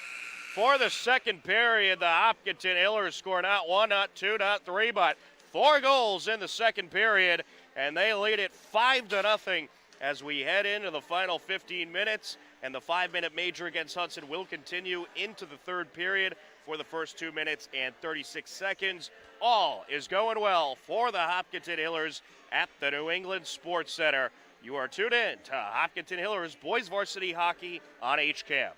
for the second period. The Hopkinton Hillers score not one, not two, not three, but 4 goals in the second period, and they lead it 5-0 as we head into the final 15 minutes. And the 5-minute major against Hudson will continue into the third period for the first 2 minutes and 36 seconds. All is going well for the Hopkinton Hillers at the New England Sports Center. You are tuned in to Hopkinton Hillers Boys Varsity Hockey on HCAM.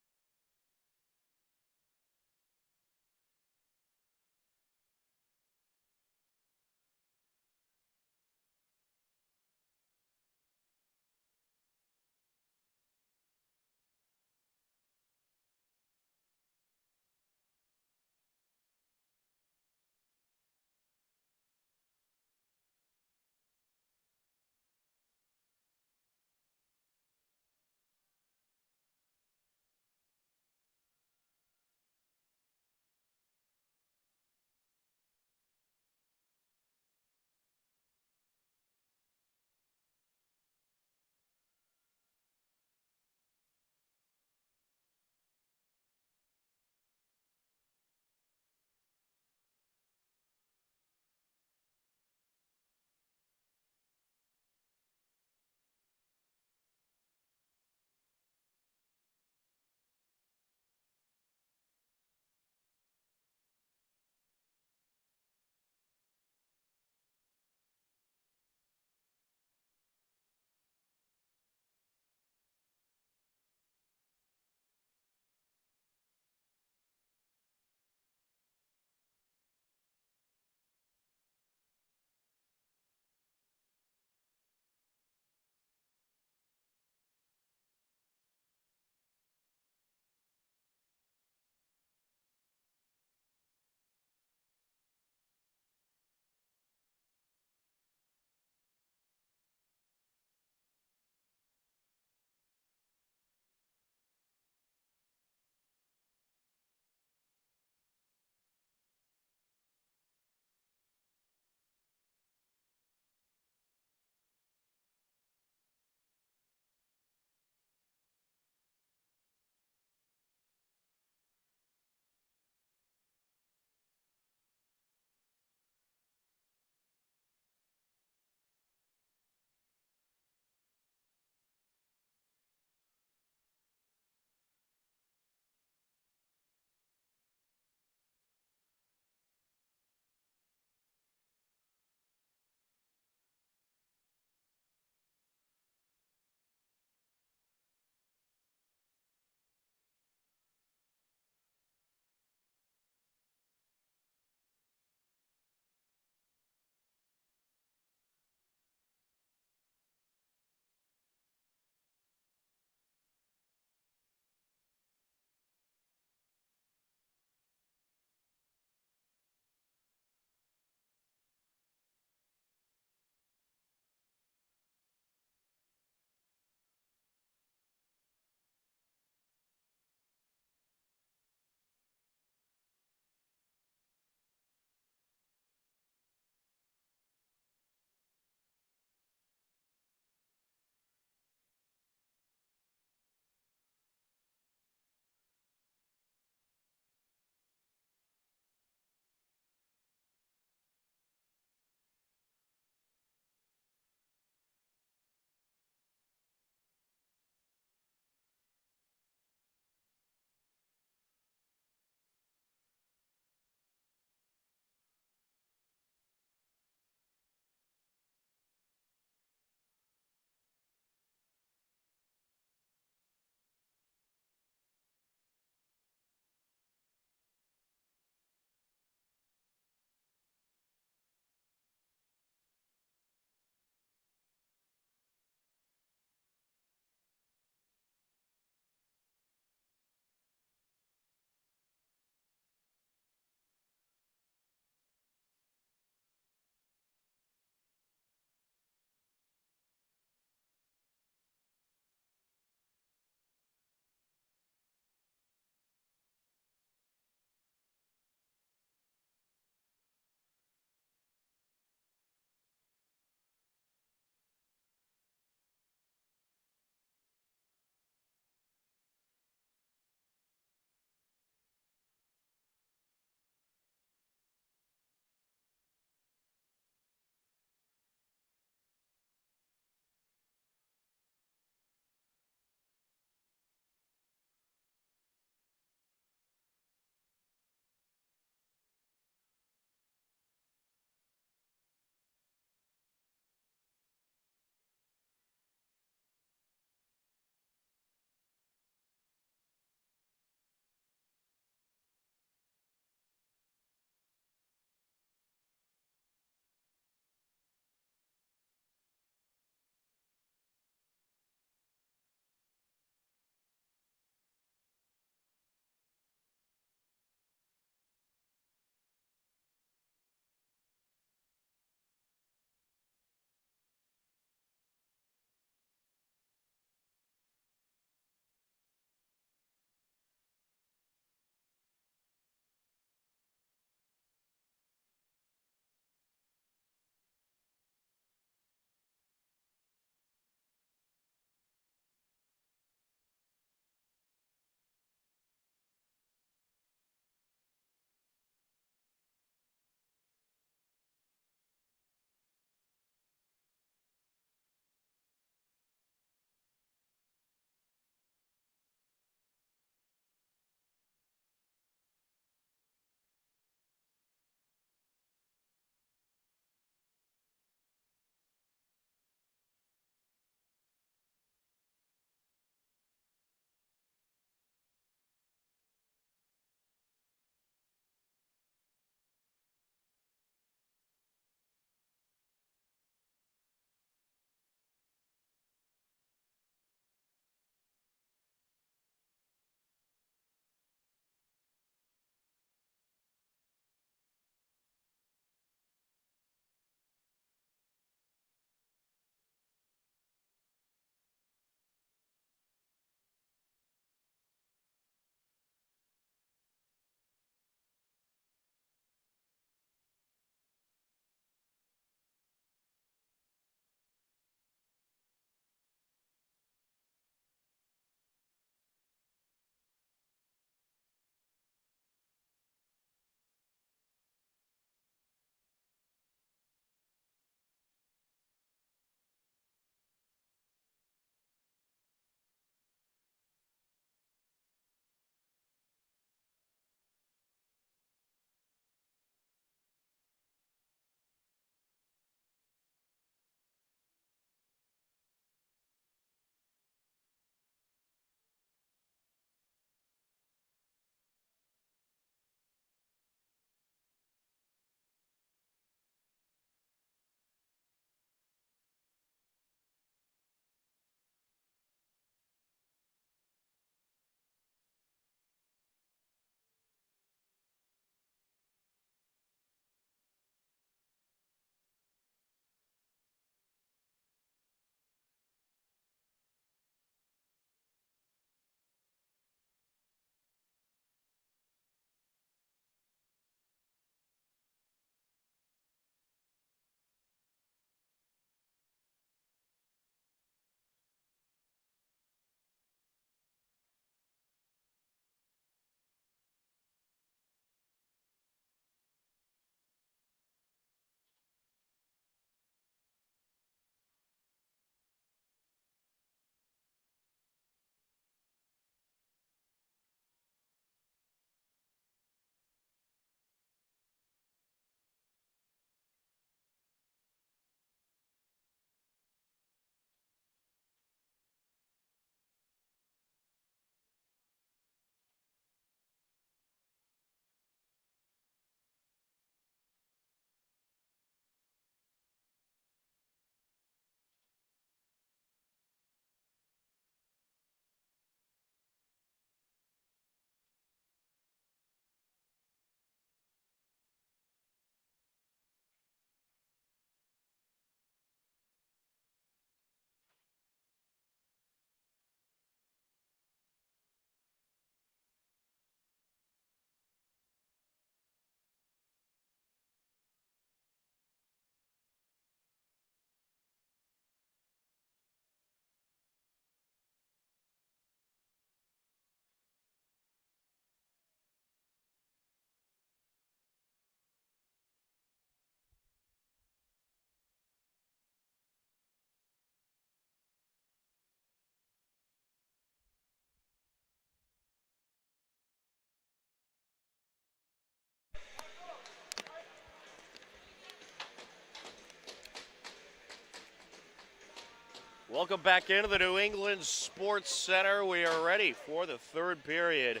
Welcome back into the New England Sports Center. We are ready for the third period.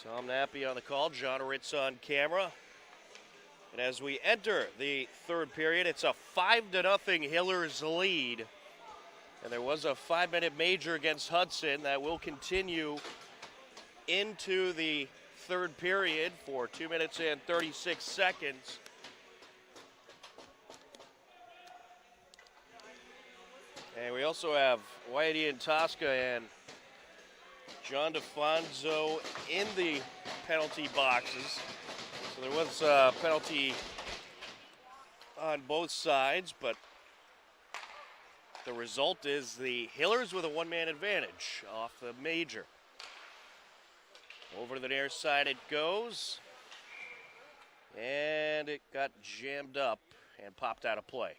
Tom Nappy on the call, John Ritz on camera. And as we enter the third period, it's a 5-0 Hillers lead. And there was a 5-minute major against Hudson that will continue into the third period for 2 minutes and 36 seconds. And we also have Whitey Tosca and John DeFonso in the penalty boxes. So there was a penalty on both sides, but the result is the Hillers with a one-man advantage off the major. Over to the near side it goes. And it got jammed up and popped out of play.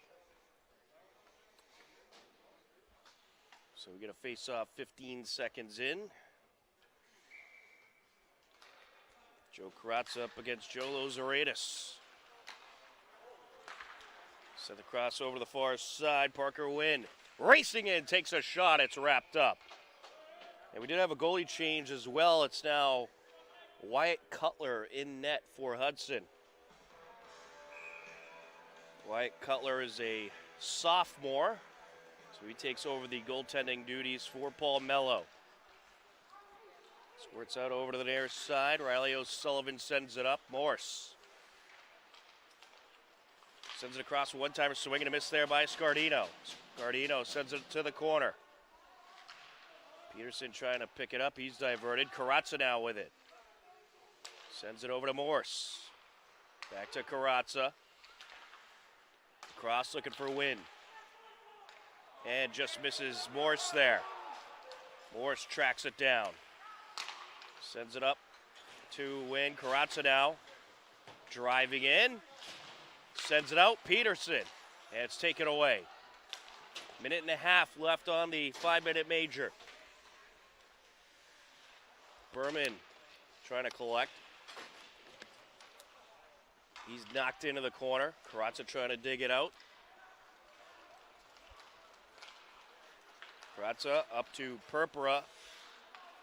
So we get a face-off 15 seconds in. Joe Carazza up against Joe Lozeratis. Send the cross over the far side. Parker Wynn racing in, takes a shot. It's wrapped up. And we did have a goalie change as well. It's now Wyatt Cutler in net for Hudson. Wyatt Cutler is a sophomore. So he takes over the goaltending duties for Paul Mello. Squirts out over to the near side. Riley O'Sullivan sends it up. Morse sends it across. One-timer swing and a miss there by Scardino. Scardino sends it to the corner. Peterson trying to pick it up. He's diverted. Carazza now with it. Sends it over to Morse. Back to Carazza. Cross looking for Wynn. And just misses Morse there. Morse tracks it down. Sends it up to Wynn. Carazza now driving in. Sends it out. Peterson. And it's taken away. Minute and a half left on the 5-minute major. Berman trying to collect. He's knocked into the corner. Carazza trying to dig it out. Carazza up to Purpura.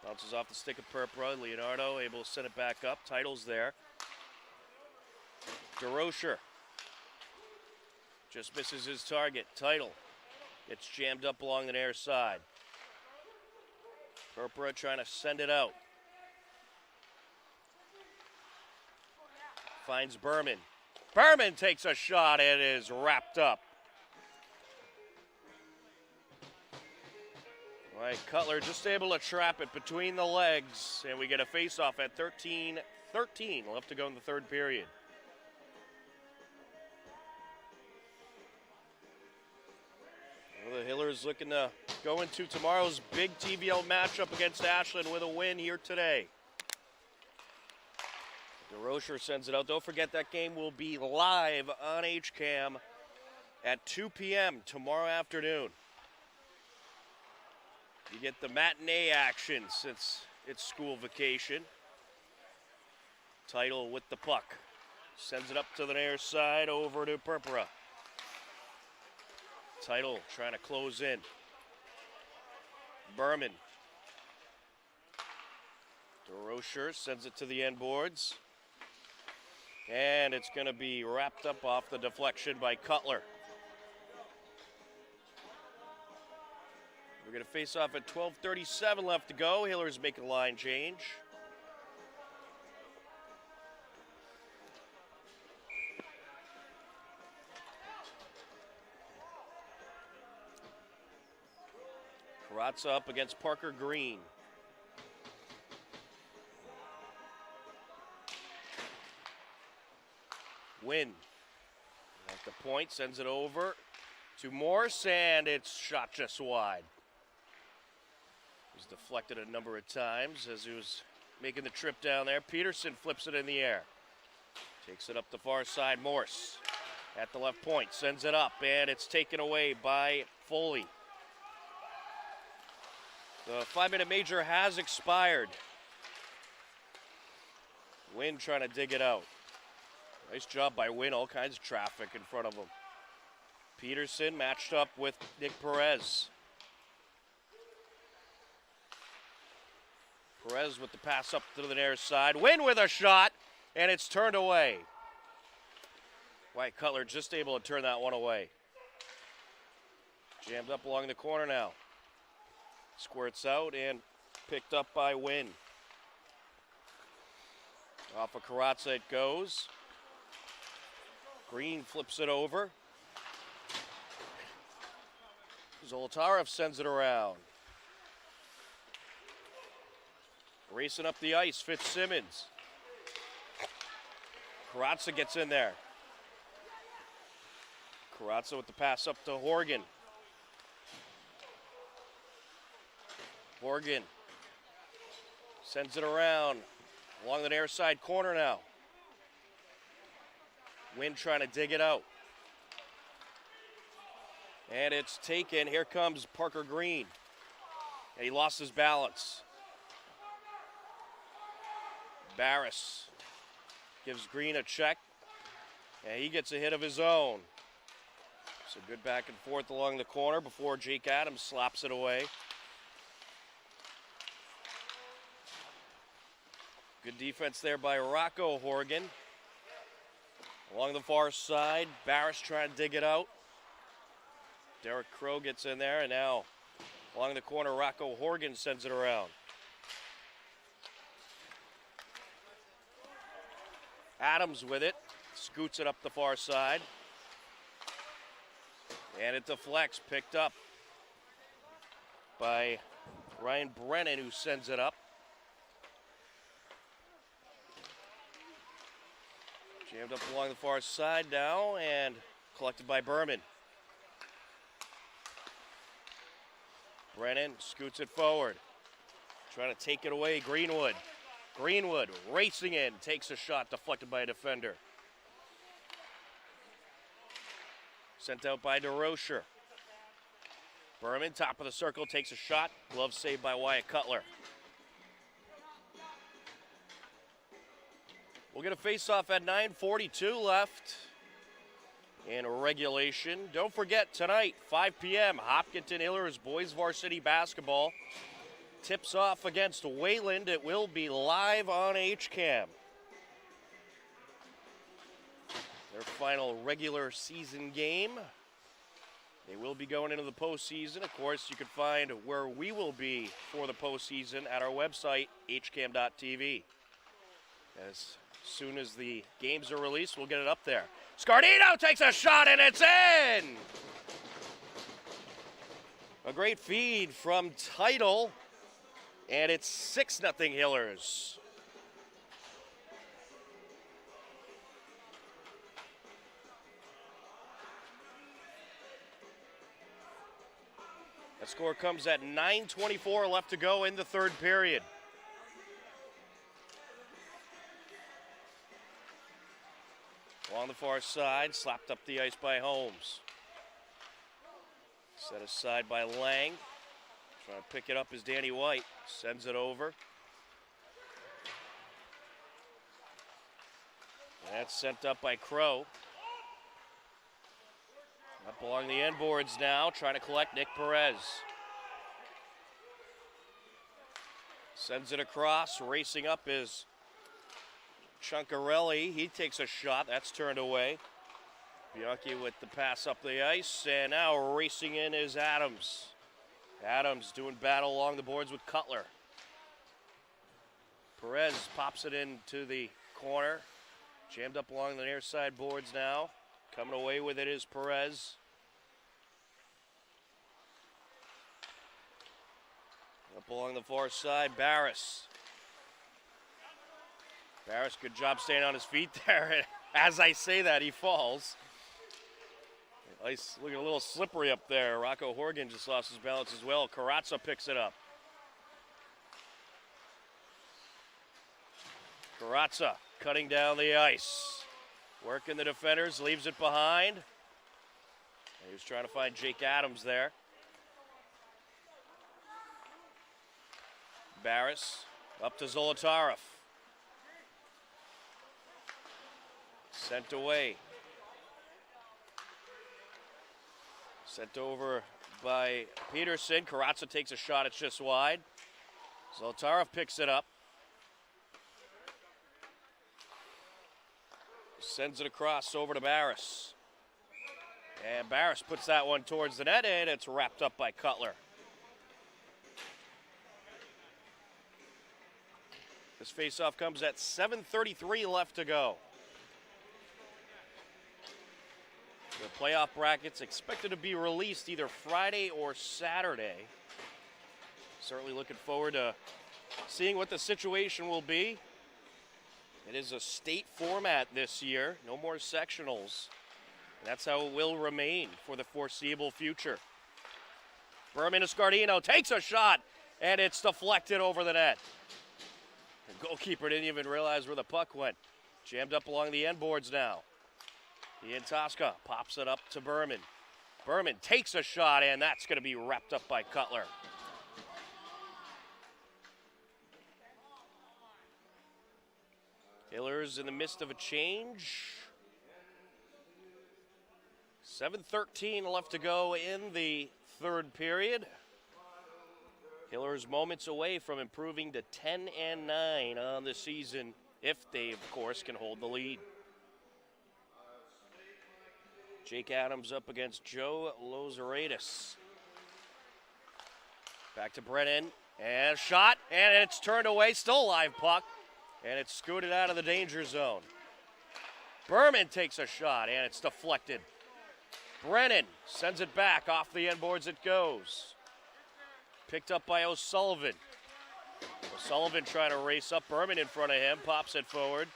Bounces off the stick of Purpura. Leonardo able to send it back up. Title's there. DeRocher just misses his target. Title gets jammed up along the near side. Purpura trying to send it out. Finds Berman. Berman takes a shot and is wrapped up. All right, Cutler just able to trap it between the legs, and we get a face-off at 13-13 left to go in the third period. Well, the Hillers looking to go into tomorrow's big TVL matchup against Ashland with a win here today. DeRocher sends it out. Don't forget that game will be live on HCAM at 2 p.m. tomorrow afternoon. You get the matinee action since it's school vacation. Title with the puck. Sends it up to the near side over to Purpura. Title trying to close in. Berman. DeRocher sends it to the end boards. And it's going to be wrapped up off the deflection by Cutler. We're going to face off at 12:37 left to go. Hillers make a line change. Carazza up against Parker Green. Wynn at the point, sends it over to Morse, and it's shot just wide. It was deflected a number of times as he was making the trip down there. Peterson flips it in the air. Takes it up the far side. Morse at the left point, sends it up, and it's taken away by Foley. The 5-minute major has expired. Wynn trying to dig it out. Nice job by Wynn, all kinds of traffic in front of him. Peterson matched up with Nick Perez. Perez with the pass up to the near side. Wynn with a shot, and it's turned away. Wyatt Cutler just able to turn that one away. Jammed up along the corner now. Squirts out and picked up by Wynn. Off of Karatza it goes. Green flips it over. Zolotarev sends it around. Racing up the ice, Fitzsimmons. Karatza gets in there. Karatza with the pass up to Horgan. Horgan sends it around along the near side corner now. Wynn trying to dig it out. And it's taken. Here comes Parker Green. And he lost his balance. Barris gives Green a check. And he gets a hit of his own. So good back and forth along the corner before Jake Adams slaps it away. Good defense there by Rocco Horgan. Along the far side, Barris trying to dig it out. Derek Crow gets in there, and now along the corner, Rocco Horgan sends it around. Adams with it, scoots it up the far side. And it deflects, picked up by Ryan Brennan, who sends it up. Jammed up along the far side now and collected by Berman. Brennan scoots it forward. Trying to take it away, Greenwood. Greenwood racing in, takes a shot deflected by a defender. Sent out by DeRocher. Berman, top of the circle, takes a shot. Glove saved by Wyatt Cutler. We'll get a face-off at 9:42 left in regulation. Don't forget, tonight, 5 p.m., Hopkinton Hillers boys varsity basketball tips off against Wayland. It will be live on HCAM. Their final regular season game. They will be going into the postseason. Of course, you can find where we will be for the postseason at our website, hcam.tv. As soon as the games are released, we'll get it up there. Scardino takes a shot, and it's in! A great feed from Title, and it's 6-0 Hillers. That score comes at 9:24 left to go in the third period. Along the far side, slapped up the ice by Holmes. Set aside by Lang. Trying to pick it up is Danny White. Sends it over. That's sent up by Crow. Up along the end boards now, trying to collect Nick Perez. Sends it across, racing up is Chunkarelli. He takes a shot, that's turned away. Bianchi with the pass up the ice, and now racing in is Adams. Adams doing battle along the boards with Cutler. Perez pops it into the corner. Jammed up along the near side boards now. Coming away with it is Perez. Up along the far side, Barris. Barris, good job staying on his feet there. As I say that, he falls. Ice looking a little slippery up there. Rocco Horgan just lost his balance as well. Karatza picks it up. Karatza cutting down the ice. Working the defenders, leaves it behind. He was trying to find Jake Adams there. Barris up to Zolotarev. Sent away. Sent over by Peterson. Karatza takes a shot. It's just wide. Zoltarov picks it up. Sends it across over to Barris. And Barris puts that one towards the net, and it's wrapped up by Cutler. This faceoff comes at 7:33 left to go. The playoff brackets expected to be released either Friday or Saturday. Certainly looking forward to seeing what the situation will be. It is a state format this year, no more sectionals. That's how it will remain for the foreseeable future. Berman Escardino takes a shot, and it's deflected over the net. The goalkeeper didn't even realize where the puck went. Jammed up along the end boards now. Ian Tosca pops it up to Berman. Berman takes a shot, and that's going to be wrapped up by Cutler. Hillers in the midst of a change. 7:13 left to go in the third period. Hillers moments away from improving to 10-9 on the season, if they, of course, can hold the lead. Jake Adams up against Joe Lozeratis. Back to Brennan, and a shot, and it's turned away, still a live puck, and it's scooted out of the danger zone. Berman takes a shot, and it's deflected. Brennan sends it back, off the end boards it goes. Picked up by O'Sullivan. O'Sullivan trying to race up, Berman in front of him, pops it forward.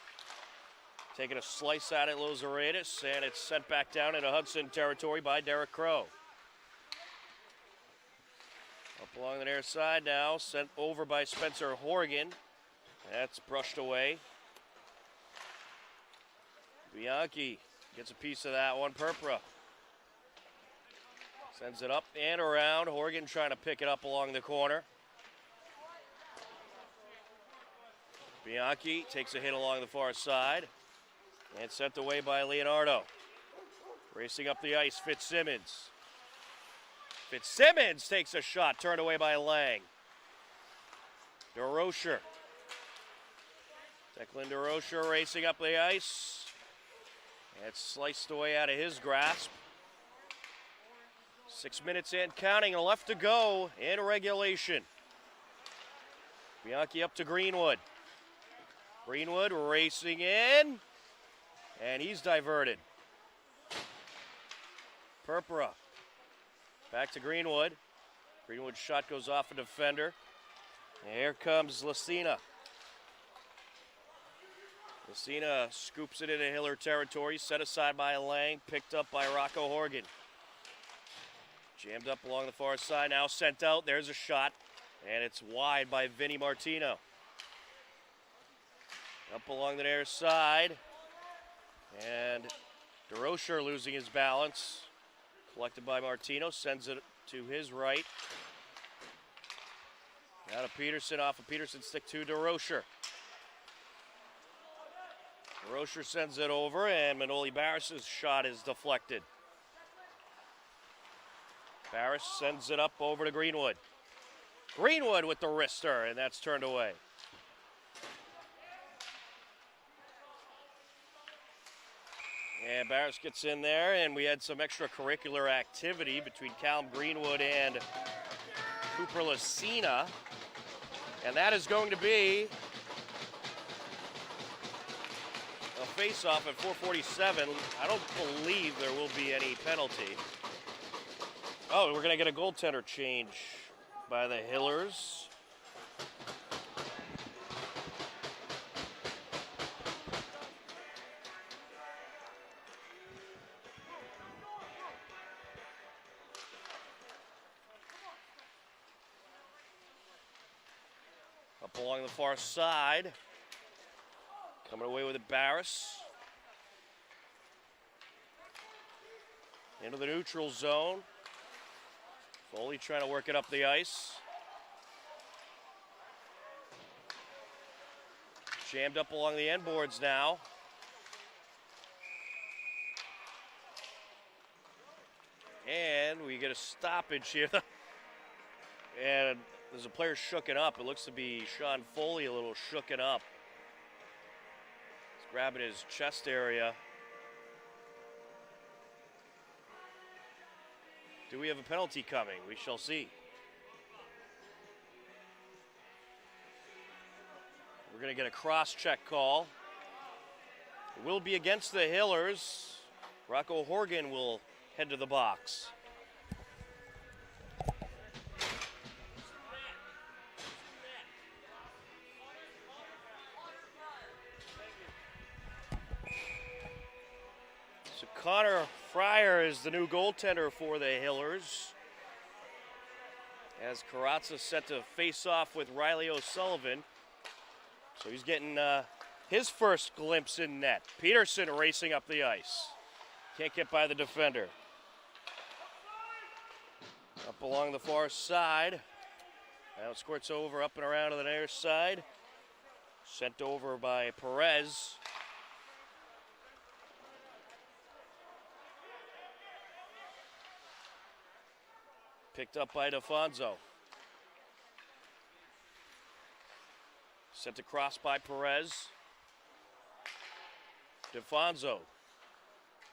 Taking a slice at it, Lozeratis, and it's sent back down into Hudson territory by Derek Crow. Up along the near side now, sent over by Spencer Horgan. That's brushed away. Bianchi gets a piece of that one, Purpura. Sends it up and around. Horgan trying to pick it up along the corner. Bianchi takes a hit along the far side. And sent away by Leonardo. Racing up the ice, Fitzsimmons. Fitzsimmons takes a shot, turned away by Lang. DeRocher. Declan DeRocher racing up the ice. And it's sliced away out of his grasp. 6 minutes and counting left to go in regulation. Bianchi up to Greenwood. Greenwood racing in. And he's diverted. Purpura. Back to Greenwood. Greenwood's shot goes off a defender. And here comes Lucina. Lucina scoops it into Hiller territory. Set aside by Lang. Picked up by Rocco Horgan. Jammed up along the far side. Now sent out. There's a shot. And it's wide by Vinny Martino. Up along the near side. And DeRocher losing his balance. Collected by Martino. Sends it to his right. Now to Peterson, off of Peterson's stick to DeRocher. DeRocher sends it over, and Manoli Barris' shot is deflected. Barris sends it up over to Greenwood. Greenwood with the wrister, and that's turned away. And Barris gets in there, and we had some extracurricular activity between Callum Greenwood and Cooper Lucina. And that is going to be a face-off at 4:47. I don't believe there will be any penalty. Oh, we're going to get a goaltender change by the Hillers. Up along the far side. Coming away with it, Barris. Into the neutral zone. Foley trying to work it up the ice. Jammed up along the end boards now. And And we get a stoppage here. And there's a player shooken up. It looks to be Sean Foley a little shooken up. He's grabbing his chest area. Do we have a penalty coming? We shall see. We're going to get a cross-check call. It will be against the Hillers. Rocco Horgan will head to the box. So Connor Fryer is the new goaltender for the Hillers, as Carazza set to face off with Riley O'Sullivan. So he's getting his first glimpse in net. Peterson racing up the ice. Can't get by the defender. Up along the far side. Now it squirts over, up and around to the near side. Sent over by Perez. Picked up by DeFonso. Sent across by Perez. DeFonso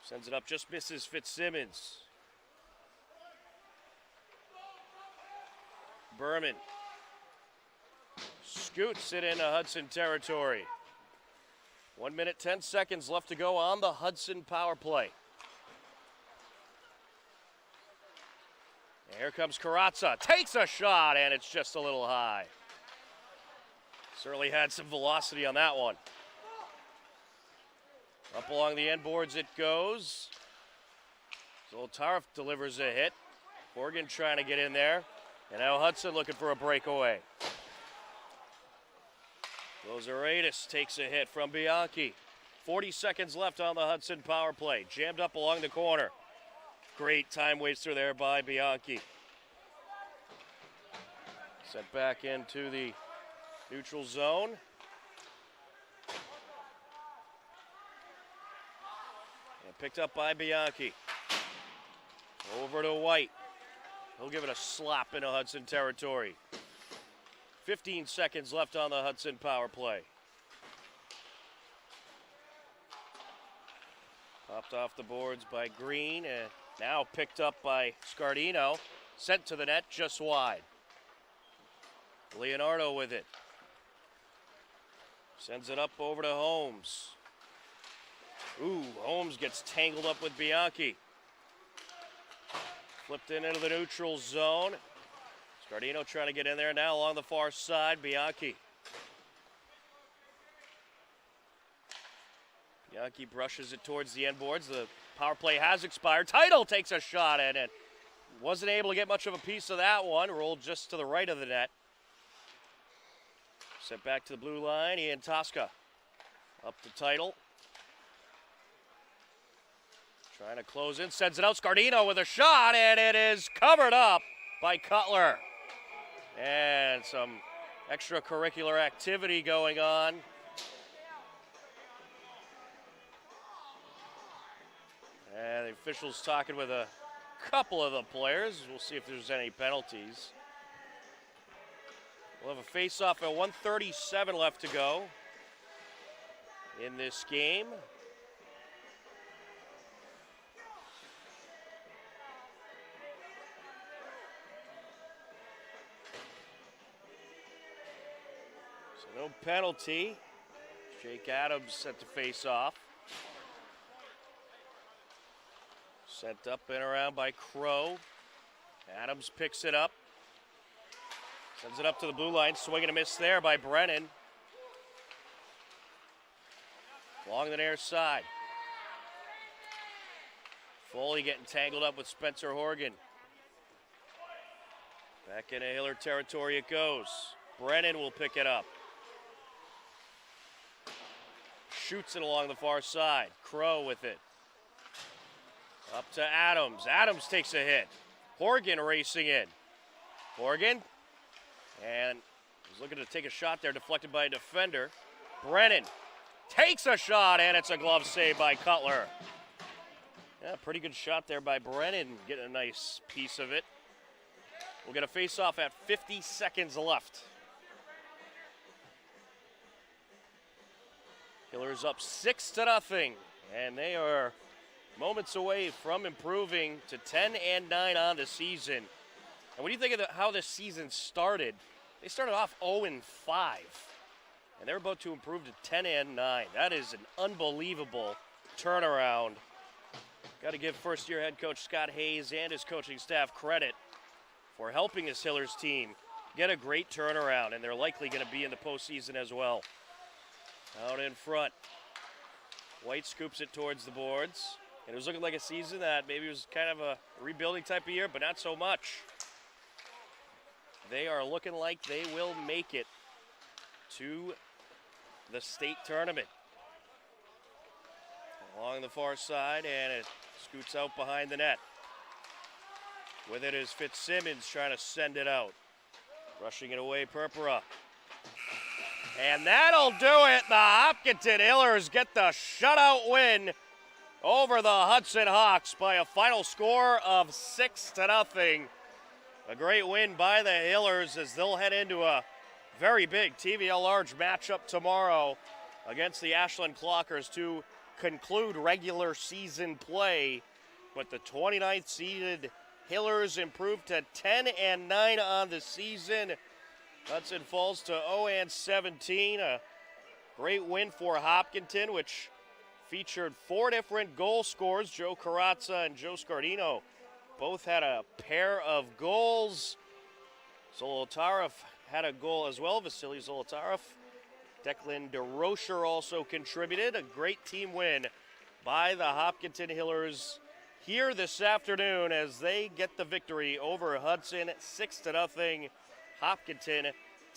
sends it up, just misses Fitzsimmons. Berman scoots it into Hudson territory. 1 minute, 10 seconds left to go on the Hudson power play. And here comes Carazza, takes a shot, and it's just a little high. Certainly had some velocity on that one. Up along the end boards it goes. Zoltarov delivers a hit. Horgan trying to get in there. And now Hudson looking for a breakaway. Lozaradis takes a hit from Bianchi. 40 seconds left on the Hudson power play. Jammed up along the corner. Great time waster there by Bianchi. Sent back into the neutral zone. And picked up by Bianchi. Over to White. He'll give it a slap into Hudson territory. 15 seconds left on the Hudson power play. Popped off the boards by Green and now picked up by Scardino. Sent to the net just wide. Leonardo with it. Sends it up over to Holmes. Ooh, Holmes gets tangled up with Bianchi. Flipped into the neutral zone. Scardino trying to get in there now along the far side. Bianchi. Bianchi brushes it towards the end boards. The power play has expired. Title takes a shot at it. Wasn't able to get much of a piece of that one. Rolled just to the right of the net. Sent back to the blue line. Ian Tosca up the Title. Trying to close in, sends it out. Scardino with a shot, and it is covered up by Cutler. And some extracurricular activity going on. And the officials talking with a couple of the players. We'll see if there's any penalties. We'll have a face-off at 1:37 left to go in this game. So no penalty. Jake Adams set to face off. Sent up and around by Crow. Adams picks it up. Sends it up to the blue line. Swing and a miss there by Brennan. Along the near side. Foley getting tangled up with Spencer Horgan. Back into Hiller territory it goes. Brennan will pick it up. Shoots it along the far side. Crow with it. Up to Adams. Adams takes a hit. Horgan racing in. Horgan. And he's looking to take a shot there, deflected by a defender. Brennan takes a shot, and it's a glove save by Cutler. Yeah, pretty good shot there by Brennan, getting a nice piece of it. We'll get a face-off at 50 seconds left. Hillers up 6-0, and they are moments away from improving to 10-9 on the season. And when you think of how this season started, they started off 0-5, and they're about to improve to 10-9. That is an unbelievable turnaround. Got to give first-year head coach Scott Hayes and his coaching staff credit for helping his Hillers team get a great turnaround, and they're likely going to be in the postseason as well. Out in front, White scoops it towards the boards, and it was looking like a season that maybe was kind of a rebuilding type of year, but not so much. They are looking like they will make it to the state tournament. Along the far side, and it scoots out behind the net. With it is Fitzsimmons trying to send it out. Rushing it away, Purpura. And that'll do it. The Hopkinton Hillers get the shutout win over the Hudson Hawks by a final score of 6-0. A great win by the Hillers as they'll head into a very big TVL Large matchup tomorrow against the Ashland Clockers to conclude regular season play. But the 29th seeded Hillers improved to 10-9 on the season. Hudson falls to 0-17. A great win for Hopkinton, which featured 4 different goal scorers. Joe Carazza and Joe Scardino both had a pair of goals. Zolotarev had a goal as well. Vasily Zolotarev. Declan DeRocher also contributed. A great team win by the Hopkinton Hillers here this afternoon as they get the victory over Hudson 6-0. Hopkinton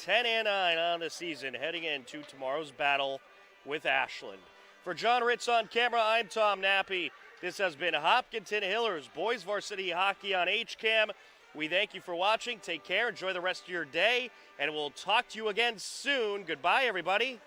10-9 on the season, heading into tomorrow's battle with Ashland. For John Ritz on camera, I'm Tom Nappy. This has been Hopkinton Hillers Boys Varsity Hockey on HCAM. We thank you for watching. Take care. Enjoy the rest of your day, and we'll talk to you again soon. Goodbye, everybody.